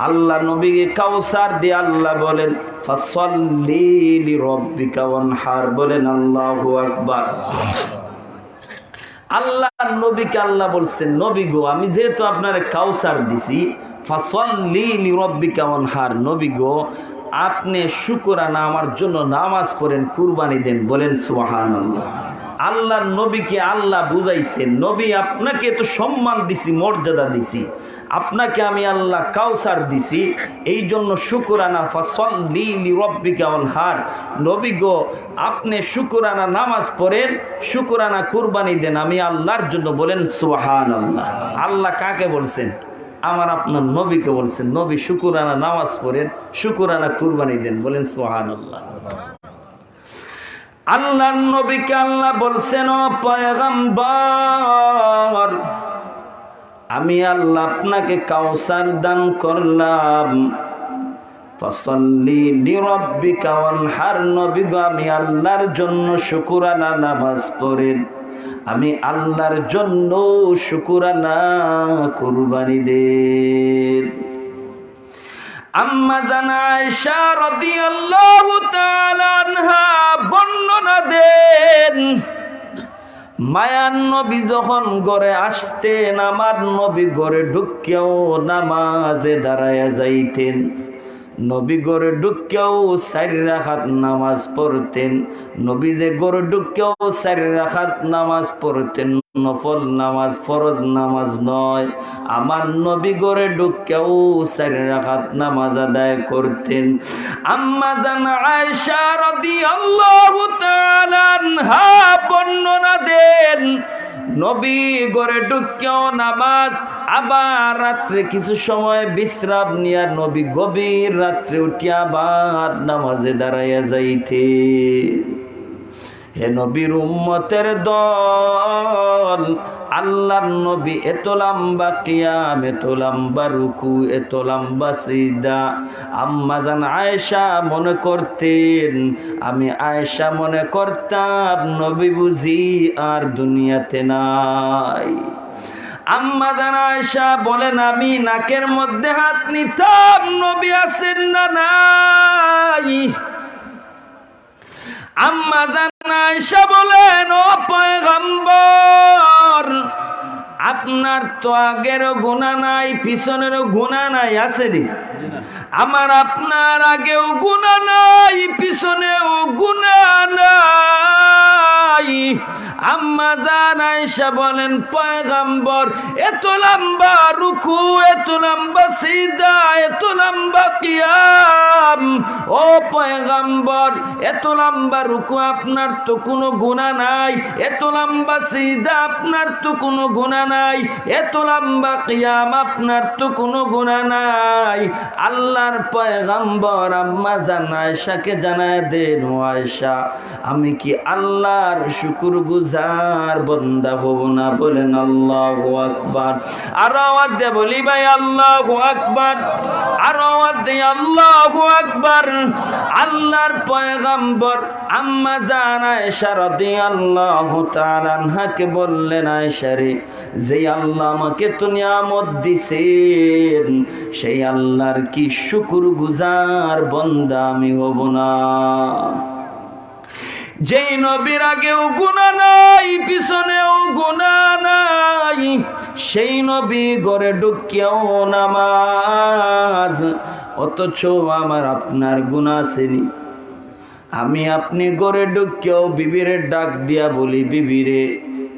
আল্লাহ নবীকে কাউসার দিয়ে আল্লাহ বলেন, ফাসাল্লি লিরাব্বিকা ওয়ানহার। বলেন আল্লাহু আকবার। আল্লাহ নবীকে আল্লাহ বলছেন, নবী গো আমি যেহেতু আপনার কাউসার দিছি, ফাসাল্লি লিরাব্বিকা ওয়ানহার, নবী গো আপনি শুকরানা আমার জন্য নামাজ পড়েন, কুরবানি দেন। বলেন সুবহানাল্লাহ। আল্লাহর নবীকে আল্লাহ বুঝাইছেন, নবী আপনাকে তো সম্মান দিছি, মর্যাদা দিছি, আপনাকে আমি আল্লাহ কাউসার দিছি, এই জন্য শুকরানা ফাসাল্লি লিরাব্বিকা ওয়ানহার, নবী গো আপনি শুকরানা নামাজ পড়েন, শুকরানা কুরবানি দেন আমি আল্লাহর জন্য। বলেন সুবহানাল্লাহ। আল্লাহ কাকে বলছেন? আমার আপনার নবীকে বলছেন, নবী শুকরানা নামাজ পড়েন, শুকরানা কুরবানি দেন। বলেন সুবহানাল্লাহ। আল্লাহর নবীকে আল্লাহ বলছেন, ও পয়গম্বর আমি আল্লাহ আপনাকে কাউসার দান করলাম, ফাসাল্লি লিরাব্বিকা ওয়ানহার, নবী গো আমি আল্লাহর জন্য শুকরানা নামাজ পড়েন, আমি আল্লাহর জন্য শুকরানা কুরবানি দেন। আম্মা জানা আয়েশা রাদিয়াল্লাহু তাআলা আনহা বর্ণনা দেন, মায়ার নবী যখন ঘরে আসতেন, আমার নবী ঘরে ঢুকিয়াও নামাজে দাঁড়ায়া যাইতেন। নবী ঘরে ঢুকিয়াও 4 রাকাত নামাজ পড়তেন। নবী যে ঘরে ঢুকিয়াও 4 রাকাত নামাজ পড়তেন, নফল নামাজ, ফরজ নামাজ নয়। আমার নবী ঘরে ঢুকিয়াও 4 রাকাত নামাজ আদায় করতেন। আম্মা জান আয়েশা রাদিয়াল্লাহু তাআলা আনহা বর্ণনা দেন, নবী ঘরে ঢুকিয়াও নামাজ, আবার রাত্রে কিছু সময় বিশ্রাম নিয়ে নবী গভীর রাত্রে উঠিয়া আবার নামাজে দাঁড়াইয়া যাইতে। হে নবীর উম্মতের দল, আল্লাহর নবী এত লম্বা কিয়াম, এত লম্বা রুকু, এত লম্বা সিজদা। আম্মা জান আয়েশা মনে করতেন, আমি আয়েশা মনে করতাম নবী বুঝি আর দুনিয়াতে নাই। আম্মা জান আয়েশা বলেন, আমি নাকের মধ্যে হাত নিতাম, নবী আছেন না নাই। আম্মা জান আয়েশা বলেন, ও পয়গম্বর, আপনার তো আগেরও গুনাহ নাই, পিছনেরও গুনাহ নাই, আছে নি? আমার আপনার আগেও গুনাহ নাই, পিছনেও গুনাহ নাই। আম্মা জান আয়েশা বলেন, পয়গম্বর এত লম্বা রুকু, এত লম্বা সিজদা, এত লম্বা কিয়াম, ও পয়গম্বর এত লম্বা রুকু আপনার তো কোনো গুনাহ নাই, এত লম্বা সিজদা আপনার তো কোনো গুনাহ নাই, এত লম্বা কিয়াম আপনার তো কোনো গুনাহ নাই। আল্লাহর পয়গম্বর আম্মা জান আয়েশাকে জানায় দেন, ও আয়েশা, আমি কি আল্লাহর শুকরগুজার বান্দা হব না? বলেন আল্লাহু আকবার। আর আওয়াজ দিয়ে বলি ভাই আল্লাহু আকবার, আর আওয়াজ দিয়ে আল্লাহু আকবার। আল্লাহর পয়গম্বর আম্মা জান আয়েশা রাদিয়াল্লাহু তাআলা আনহাকে বললেন, আয়েশা রে, যে আল্লাহ আমাকে তো নিয়ামত দিছেন, সেই আল্লাহর কি শুকরগুজার বান্দা আমি হব না? যেই নবীর আগেও গুনাহ নাই, পিছনেও গুনাহ নাই, সেই নবী ঘরে ঢুকিয়াও নামাজ, অথচ আমার আপনার গুনাহ আছেনি। আমি আপনি ঘরে ঢুকিয়াও বিবিরে ডাক দিয়া বলি, বিবিরে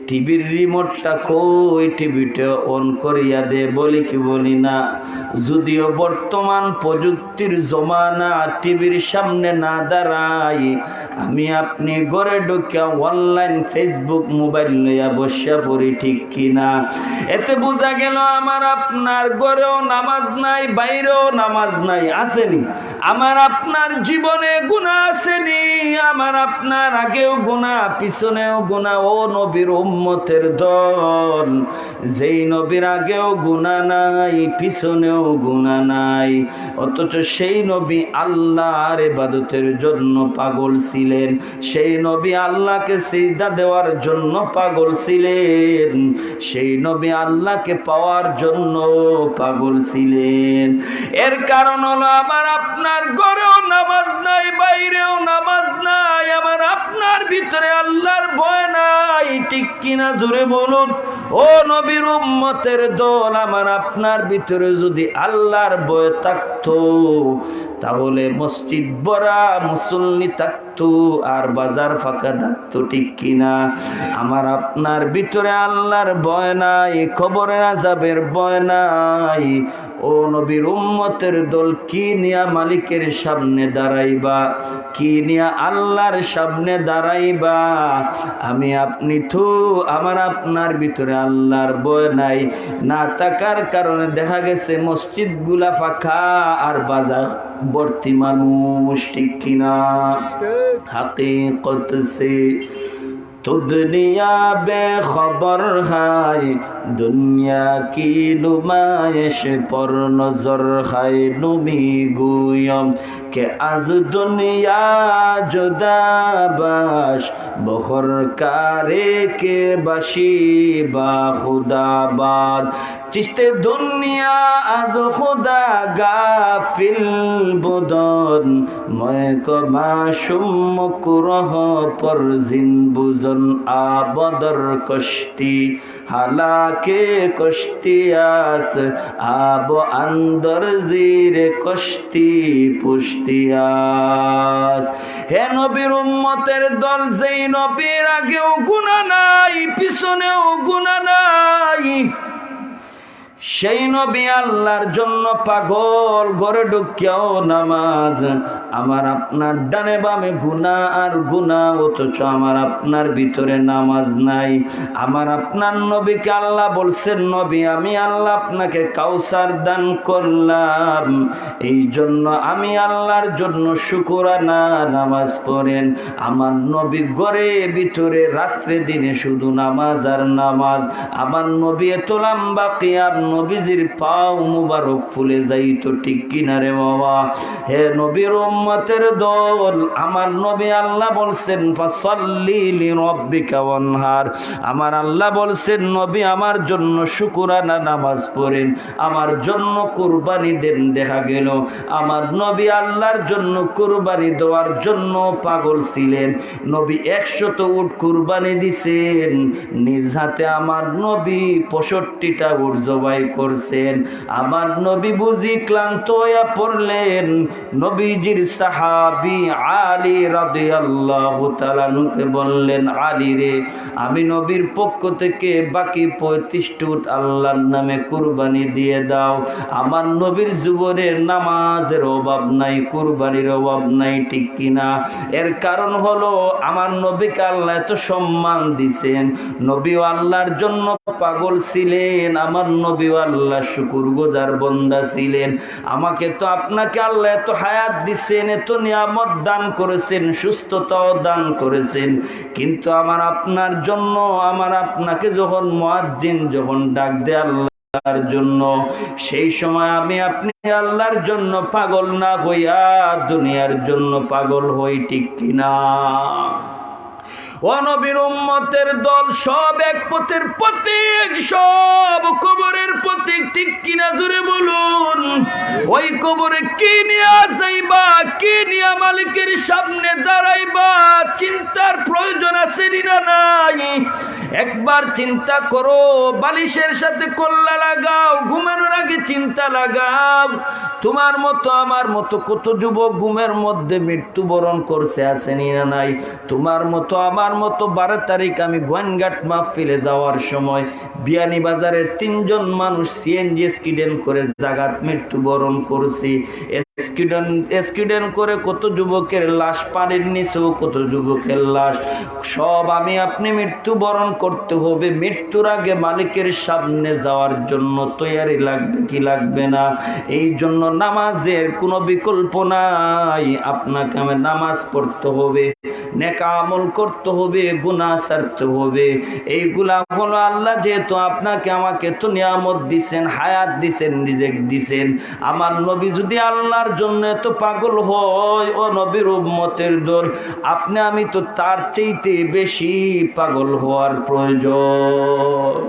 টিভির রিমোটটা কই, টিভিটা অন করিয়া দে, বলি কি বলি না? যদিও বর্তমান প্রযুক্তির জমানা, টিভির সামনে না দাঁড়াই, আমি আপনি ঘরে ঢুকিয়া অনলাইন ফেসবুক মোবাইল লইয়া বসিয়া পড়ি, ঠিক কিনা? এতে বোঝা গেল আমার আপনার ঘরেও নামাজ নাই, বাইরেও নামাজ নাই, আসেনি? আমার আপনার জীবনে গুনাহ আসেনি, আমার আপনার আগেও গুনাহ, পিছনেও গুনাহ। ও নবীর উম্মতের দল, যেই নবীর আগেও গুনাহ নাই, পিছনেও গুনাহ নাই, অথচ সেই নবী আল্লাহর ইবাদতের জন্য পাগল ছিলেন, সেই নবী আল্লাহকে সিজদা দেওয়ার জন্য পাগল ছিলেন, সেই নবী আল্লাহকে পাওয়ার জন্য পাগল ছিলেন। এর কারণ হলো আমার আপনার ঘরেও নামাজ নাই, বাইরেও নামাজ নাই, আমার আপনার ভিতরে আল্লাহর ভয় নাই, ঠিক কিনা? জোরে বলুন। ও নবীর উম্মতের দল, আমার আপনার ভিতরে যদি আল্লাহর ভয় থাকতো, তাহলে মসজিদ ভরা মুসল্লি থাকতো আর বাজার ফাঁকা থাকতো, ঠিক কিনা? আমার আপনার ভিতরে আল্লাহর ভয় নাই, কবরের আযাবের ভয় নাই। ও নবীর উম্মতের দল, কি নিয়া মালিকের সামনে দাঁড়াইবা, কি নিয়া আল্লাহর সামনে দাঁড়াইবা? আমি আপনি তো আমার আপনার ভিতরে আল্লাহর ভয় নাই, না থাকার কারণে দেখা গেছে মসজিদ গুলা ফাঁকা আর বাজার ভর্তি মানুষ, ঠিক কিনা? হাকিকত সে तो दुनिया बेखबर है, दुनिया की नुमाइश पर नजर है। नबी गोयम के आज दुनिया जुदा बाश, बखर कारे के बाशी बा खुदाबाद। चिश्ते दुनिया आज खुदा गाफिल बुदन, मैं को माशुम मुकरह पर जिन बुजन। आबदर कश्ती हालाके कश्तियास, आब अंदर जीर कश्ती पुश्तियास। হে নবীর উম্মতের দল, যেই নবীর আগেও গুনাহ নাই, পিছনেও গুনাহ নাই, সেই নবী আল্লাহর জন্য পাগল, ঘরে ঢুকিয়াও নামাজ। আমার আপনার ডানে বামে গুনাহ আর গুনাহ, অথচ আমার আপনার ভিতরে নামাজ নাই। আমার আপনার নবীকে আল্লাহ বলছেন, নবী আমি আল্লাহ আপনাকে কাউসার দান করলাম, এই জন্য আমি আল্লাহর জন্য শুকরানা নামাজ পড়েন। আমার নবী ঘরে ভিতরে রাত্রে দিনে শুধু নামাজ আর নামাজ। আমার নবী এত লম্বা কিয়াম, নবীজির পাও মুবারক ফুলে যাইতো, ঠিক কিনা রে বাবা? হে নবীর উম্মতের দল, আমার নবী আল্লাহ বলছেন ফাসাল্লি লিরাব্বিকা ওয়ানহার। আমার আল্লাহ বলছেন নবী আমার জন্য শুকরানা নামাজ পড়েন, আমার জন্য কুরবানি দেন। দেখা গেল আমার নবী আল্লাহর জন্য কুরবানি দেওয়ার জন্য পাগল ছিলেন। নবী 100 উট কুরবানি দিছেন নিজ হাতে। আমার নবী 65টা উট জবাই করছেন। আমার নবী বুঝি ক্লান্ত হইয়া পড়লেন। নবীজির সাহাবী আলী রাদিয়াল্লাহু তাআলা আনহুকে বললেন, আলী রে, আমি নবীর পক্ষ থেকে বাকি 35 উট আল্লাহর নামে কুরবানি দিয়ে দাও। আমার নবীর জীবনে নামাজের অভাব নাই, কুরবানির অভাব নাই, ঠিক কিনা? এর কারণ হলো আমার নবীকে আল্লাহ এত সম্মান দিছেন। নবী আল্লাহর জন্য পাগল ছিলেন, আমার নবী আল্লাহ শুকরগুজার বান্দা ছিলেন। আমাকে তো আপনাকে আল্লাহ এত হায়াত দিছেন, এত নিয়ামত দান করেছেন, সুস্থতাও দান করেছেন, কিন্তু আমার আপনার জন্য, আমার আপনাকে যখন মুয়াজ্জিন যখন ডাক দেয় আল্লাহর জন্য, সেই সময় আমি আপনি আল্লাহর জন্য পাগল না হইয়া দুনিয়ার জন্য পাগল হই, ঠিক কিনা? ও নবীর উম্মতের দল, সব এক পথের প্রতীক, সব কবরের প্রতীক, ঠিক কিনা? জোরে বলুন। ওই কবরে কি নিয়ে যাইবা, কি নিয়ে মালিকের সামনে দাঁড়াইবা, চিন্তার প্রয়োজন আছে না নাই? একবার চিন্তা করো, বালিশের সাথে কল্লা লাগাও, ঘুমানোর আগে চিন্তা লাগাও। তোমার মতো আমার মতো কত যুবক ঘুমের মধ্যে মৃত্যুবরণ করছে, আছে না নাই? তোমার মতো আমার মতো 12 তারিখ আমি গোয়ানঘাট মাহফিলে যাওয়ার সময় বিয়ানীবাজারের 3 জন মানুষ সিএনজি অ্যাক্সিডেন্ট করে জাগাত মৃত্যুবরণ করছে। অ্যাক্সিডেন্ট করে কত যুবকের লাশ, পানির নিচেও কত যুবকের লাশ। সব আমি আপনি মৃত্যুবরণ করতে হবে। মৃত্যুর আগে মালিকের সামনে যাওয়ার জন্য তৈয়ারি লাগবে কি লাগবে না? এই জন্য নামাজের কোনো বিকল্প নাই। আপনাকে আমি নামাজ পড়তে হবে, নেক আমল করতে হবে, গুনাহ ছাড়তে হবে। এইগুলা হলো আল্লাহ যেহেতু আপনাকে আমাকে তো নিয়ামত দিছেন, হায়াত দিছেন, রিজিক দিছেন। আমার নবী যদি আল্লাহর জন্য এত পাগল হয়, ও নবীর উম্মতের দল, আপনি আমি তো তার চাইতে বেশি পাগল হওয়ার প্রয়োজন।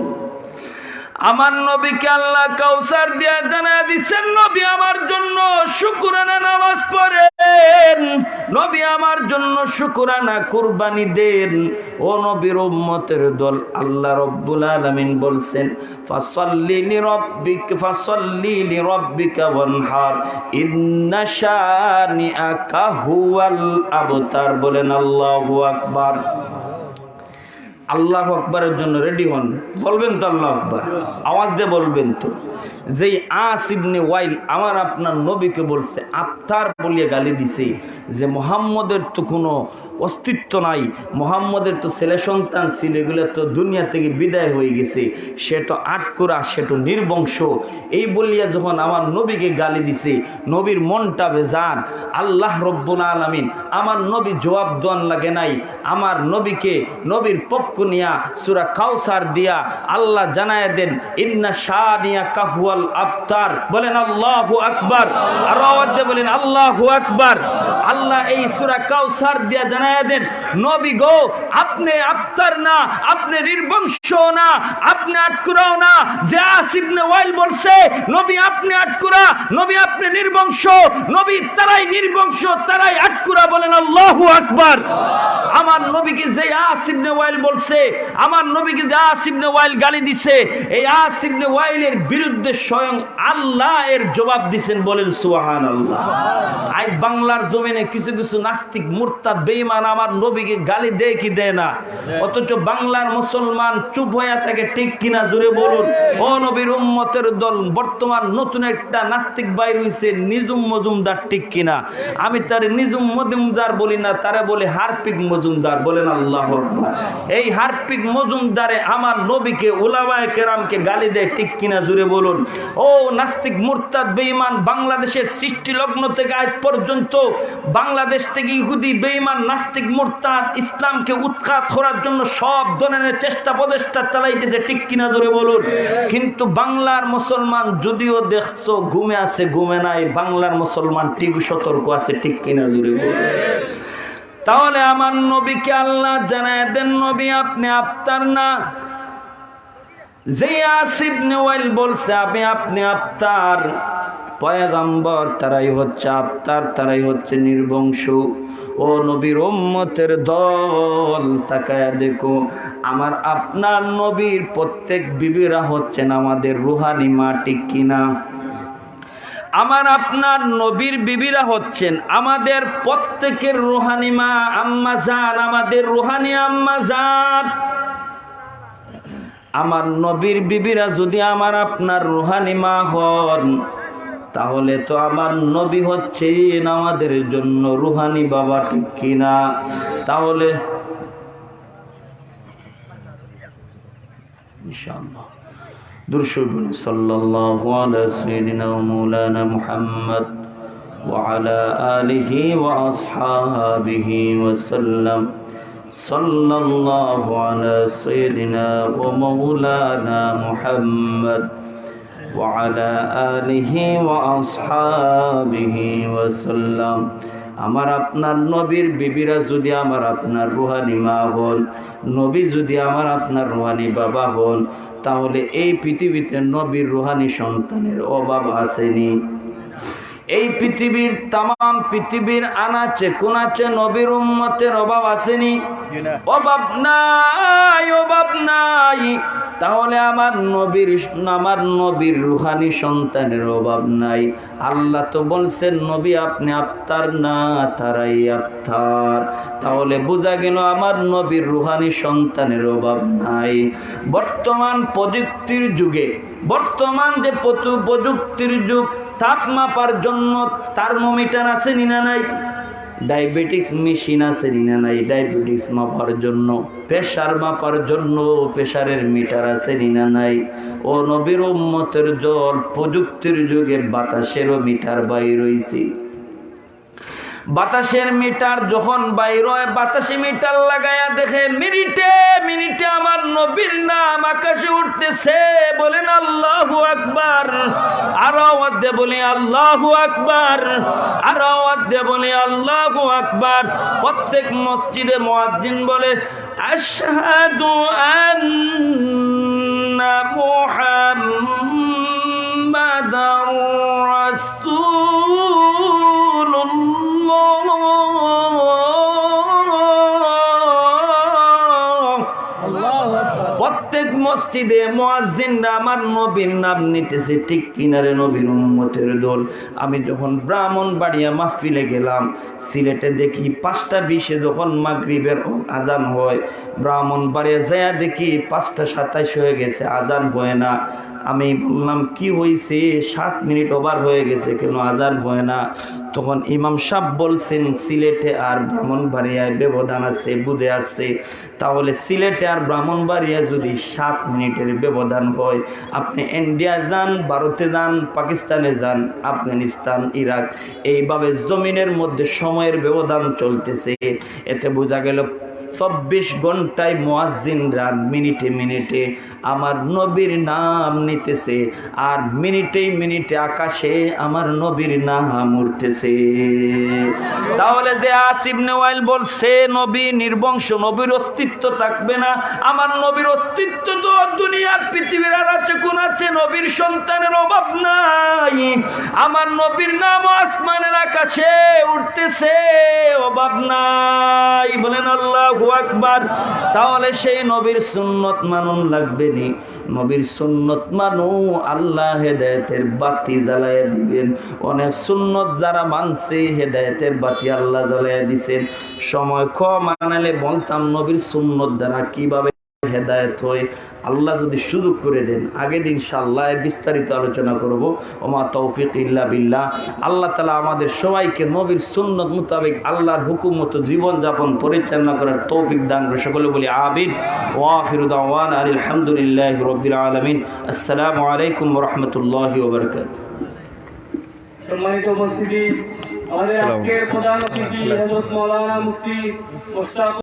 আমার নবীকে আল্লাহ কাউসার দিয়া জানায় দিচ্ছেন, নবী আমার জন্য শুকরানা নামাজ পড়েন, নবী আমার জন্য শুকরানা কুরবানি দেন। ও নবীর উম্মতের দল, আল্লাহ রাব্বুল আলামিন বলছেন ফাসাল্লি লিরাব্বিকা ওয়ানহার ইন্না শানিআকা হুয়াল আবতার। বলেন আল্লাহু আকবার। আল্লাহু আকবারের জন্য রেডি হন, বলবেন তো আল্লাহু আকবার, আওয়াজ দিয়ে বলবেন তো। যেই আস ইবনে ওয়াইল আমার আপনার নবীকে বলছে আফতার বলিয়ে গালি দিছে, যে মুহাম্মদের তো কোনো অস্তিত্ব নাই, মুহাম্মদের তো ছেলে সন্তান ছিল, এগুলো তো দুনিয়া থেকে বিদায় হয়ে গেছে, সে তো আটকুরা, সে তো নির্বংশ, এই বলিয়া যখন আমার নবীকে গালি দিছে, নবীর মনটা বেজার। আল্লাহ রব্বুল আলামিন আমার নবী জবাব দেওয়ান লাগে নাই, আমার নবীকে নবীর পক্ষ নিয়া সূরা কাউসার দিয়া আল্লাহ জানায় দেন ইন্না শানিআকা হুয়াল আবতার। বলেন আল্লাহু আকবার, আর আওয়াজ দিয়ে বলেন আল্লাহু আকবার। আল্লাহ এই সূরা কাউসার দিয়া জানায় দেন, নবী গো, আপনি আবতার না, আপনি নির্বংশ না, আপনি আটকুরাও না। যে আস ইবনে ওয়াইল বলছে নবী আপনি আটকুরা, নবী আপনি নির্বংশ, নবী তারাই নির্বংশ, তারাই আটকুরা। বলেন আল্লাহু আকবার। আমার নবীকে যে আস ইবনে ওয়াইল বলছে করছে, আমার নবীকে যে আস ইবনে ওয়াইল গালি দিছে, এই আস ইবনে ওয়াইলের বিরুদ্ধে স্বয়ং আল্লাহ এর জবাব দিছেন। বলেন সুবহানাল্লাহ। আজ বাংলার জমিনে কিছু কিছু নাস্তিক মুরতাদ বেঈমান আমার নবীকে গালি দেয় কি দেয় না, অথচ বাংলার মুসলমান চুপ হয়ে থাকে, ঠিক কিনা জোরে বলুন। ও নবীর উম্মতের দল, বর্তমান নতুন একটা নাস্তিক বাইর হইছে নিজুম মজুমদার, ঠিক কিনা? আমি তার নিজুম মজুমদার বলি না, তারা বলে হারপিক মজুমদার। বলেন আল্লাহু আকবার। এই হারপিক মজুমদারে আমার নবীকে উলামায়ে কেরামকে গালি দেয়, ঠিক কিনা জোরে বলুন। ও নাস্তিক মুরতাদ বেঈমান, বাংলাদেশের সৃষ্টি লগ্ন থেকে আজ পর্যন্ত বাংলাদেশ থেকে ইহুদি বেঈমান নাস্তিক মুরতাদ ইসলামকে উৎখাত করার জন্য সব ধরনের চেষ্টা প্রচেষ্টা চালাইতেছে, ঠিক কিনা জোরে বলুন। কিন্তু বাংলার মুসলমান যদিও দেখছো ঘুমে আছে, ঘুমে নাই, বাংলার মুসলমান ঠিক সতর্ক আছে, ঠিক কিনা জোরে বলুন। তাহলে আমার নবীকে আল্লাহ জানায় দেন, নবী আপনি আফতার না। যে আস ইবনে ওয়াইল বলছে আপনি আফতার, পয়গম্বর তারাই হচ্ছে আফতার, তারাই হচ্ছে নির্বংশ। ও নবীর উম্মতের দল, তাকায়া দেখো, আমার আপনার নবীর প্রত্যেক বিবিরা হচ্ছেন আমাদের রুহানি মা, ঠিক কিনা? আমার আপনার নবীর বিবিরা হচ্ছেন আমাদের প্রত্যেকের রুহানি মা, আম্মা জান, আমাদের রুহানি আম্মা জান। আমার নবীর বিবিরা যদি আমার আপনার রুহানি মা হন, তাহলে তো আমার নবী হচ্ছেন আমাদের জন্য রুহানি বাবা, ঠিক কিনা? তাহলে ইনশাআল্লাহ দুরূদ সাল্লাল্লাহু আলা সাইয়্যিদিনা ওয়া মাওলানা মুহাম্মদ ওয়া আলা আলিহি ওয়া আসহাবিহি ওয়া সাল্লাম। সাল্লাল্লাহু আলা সাইয়্যিদিনা ওয়া মাওলানা মুহাম্মদ ওয়া আলা আলিহি ওয়া আসহাবিহি ওয়া সাল্লাম। আমার আপনার নবীর বিবিরা যদি আমার আপনার রুহানি মা হন, নবী যদি আমার আপনার রুহানি বাবা হন, তাহলে এই পৃথিবীতে নবীর রুহানি সন্তানের অভাব আসেনি। এই পৃথিবীর তামাম পৃথিবীর আনাচে কোনাচে নবীর উম্মতের অভাব আসেনি? অভাব নাই, অভাব নাই। তাহলে আমার নবীর রুহানি সন্তানের অভাব নাই। আল্লাহ তো বলছেন নবী আপনি আফতার না, তারাই আফতার। তাহলে বোঝা গেল আমার নবীর রুহানি সন্তানের অভাব নাই। বর্তমান প্রযুক্তির যুগে, বর্তমান যে প্রযুক্তির যুগ, তাপ মাপার জন্য থার্মোমিটার আছে না নাই? ডায়াবেটিক্স মেশিন আছে না নাই? ডায়াবেটিক্স মাপার জন্য, প্রেসার মাপার জন্য প্রেসারের মিটার আছে না নাই? ও নবীর উম্মতের জল, প্রযুক্তির যুগে বাতাসেরও মিটার বাইর হইছে। বাতাসের মিটার যখন বাইর হয়, বাতাসে মিটার লাগায়া দেখে মিনিটে মিনিটে আমার নবীর নাম আকাশে উঠতেছে। বলেন আল্লাহু আকবার। আর আওয়াজ দিয়ে বলি আল্লাহু আকবার, আর আওয়াজ দিয়ে বলি আল্লাহু আকবার। প্রত্যেক মসজিদে মুয়াজ্জিন বলে আশহাদু আন্না মুহাম্মাদার রাসূলুল্লাহ। প্রত্যেক মসজিদে মুয়াজ্জিনরা আমার নবীর নাম নিতেছে, ঠিক কিনারে নবীর উম্মতের দল। আমি যখন ব্রাহ্মণবাড়িয়া মাহফিলে গেলাম, সিলেটে দেখি 5টা20-এ যখন মাগরিবের আজান হয়, ব্রাহ্মণবাড়িয়া যায় দেখি 5টা27 হয়ে গেছে, আজান হয় না। আমি বললাম কি হয়েছে, 7 মিনিট ওভার হয়ে গেছে, কেন আজান হয় না? তখন ইমাম সাহেব বলছেন সিলেটে আর ব্রাহ্মণবাড়িয়ায় ব্যবধান আছে, বুঝে আসছে। তাহলে সিলেটে আর ব্রাহ্মণবাড়িয়া যদি 7 মিনিটের ব্যবধান হয়, আপনি ইন্ডিয়া যান, ভারতে যান, পাকিস্তানে যান, আফগানিস্তান, ইরাক, এইভাবে জমিনের মধ্যে সময়ের ব্যবধান চলতেছে। এতে বোঝা গেল 24 ঘন্টায় মুয়াজ্জিনরা মিনিটে মিনিটে আমার নবীর নাম নিতেছে, আর মিনিটে মিনিটে আকাশে আমার নবীর নাম উঠতেছে। তাহলে যে আস ইবনে ওয়াইল বলছে নবী নির্বংশ, নবীর অস্তিত্ব থাকবে না, আমার নবীর অস্তিত্ব তো দুনিয়ার পৃথিবীর আছে কোন আছে, নবীর সন্তানের অভাব নাই। আমার নবীর নাম আসমানের আকাশে উঠতেছে, অভাব নাই। বলেন আল্লাহু আল্লাহু আকবার। তাহলে সেই নবীর সুন্নত মানুন লাগবে নি, নবীর সুন্নত মানু, আল্লাহ হেদায়েতের বাতি জ্বালাইয়া দিবেন। অনেক সুন্নত যারা মানছে হেদায়েতের বাতি আল্লাহ জ্বালাইয়া দিবেন। সময় কম আনালে বলতাম নবীর সুন্নত দ্বারা কিভাবে হেদায়েত হয়, আল্লাহ যদি সুযোগ করে দেন আগে দিন ইনশাআল্লাহ বিস্তারিত আলোচনা করব। ওমা তৌফিক ইল্লা বিল্লাহ। আল্লাহ তাআলা আমাদের সবাইকে নবীর সুন্নত মোতাবেক আল্লাহর হুকুম মতো জীবন যাপন পরিচালনা করার তৌফিক দান করে। সকলে বলি আমিন। ওয়া আখিরু দাওয়ানা আলহামদুলিল্লাহি রাব্বিল আলামিন। আসসালামু আলাইকুম ওয়া রাহমাতুল্লাহি ওয়া বারাকাতুহু। সম্মানিত উপস্থিতি, আমাদের আজকের প্রধান অতিথি হযরত মাওলানা মুফতি মুশতাক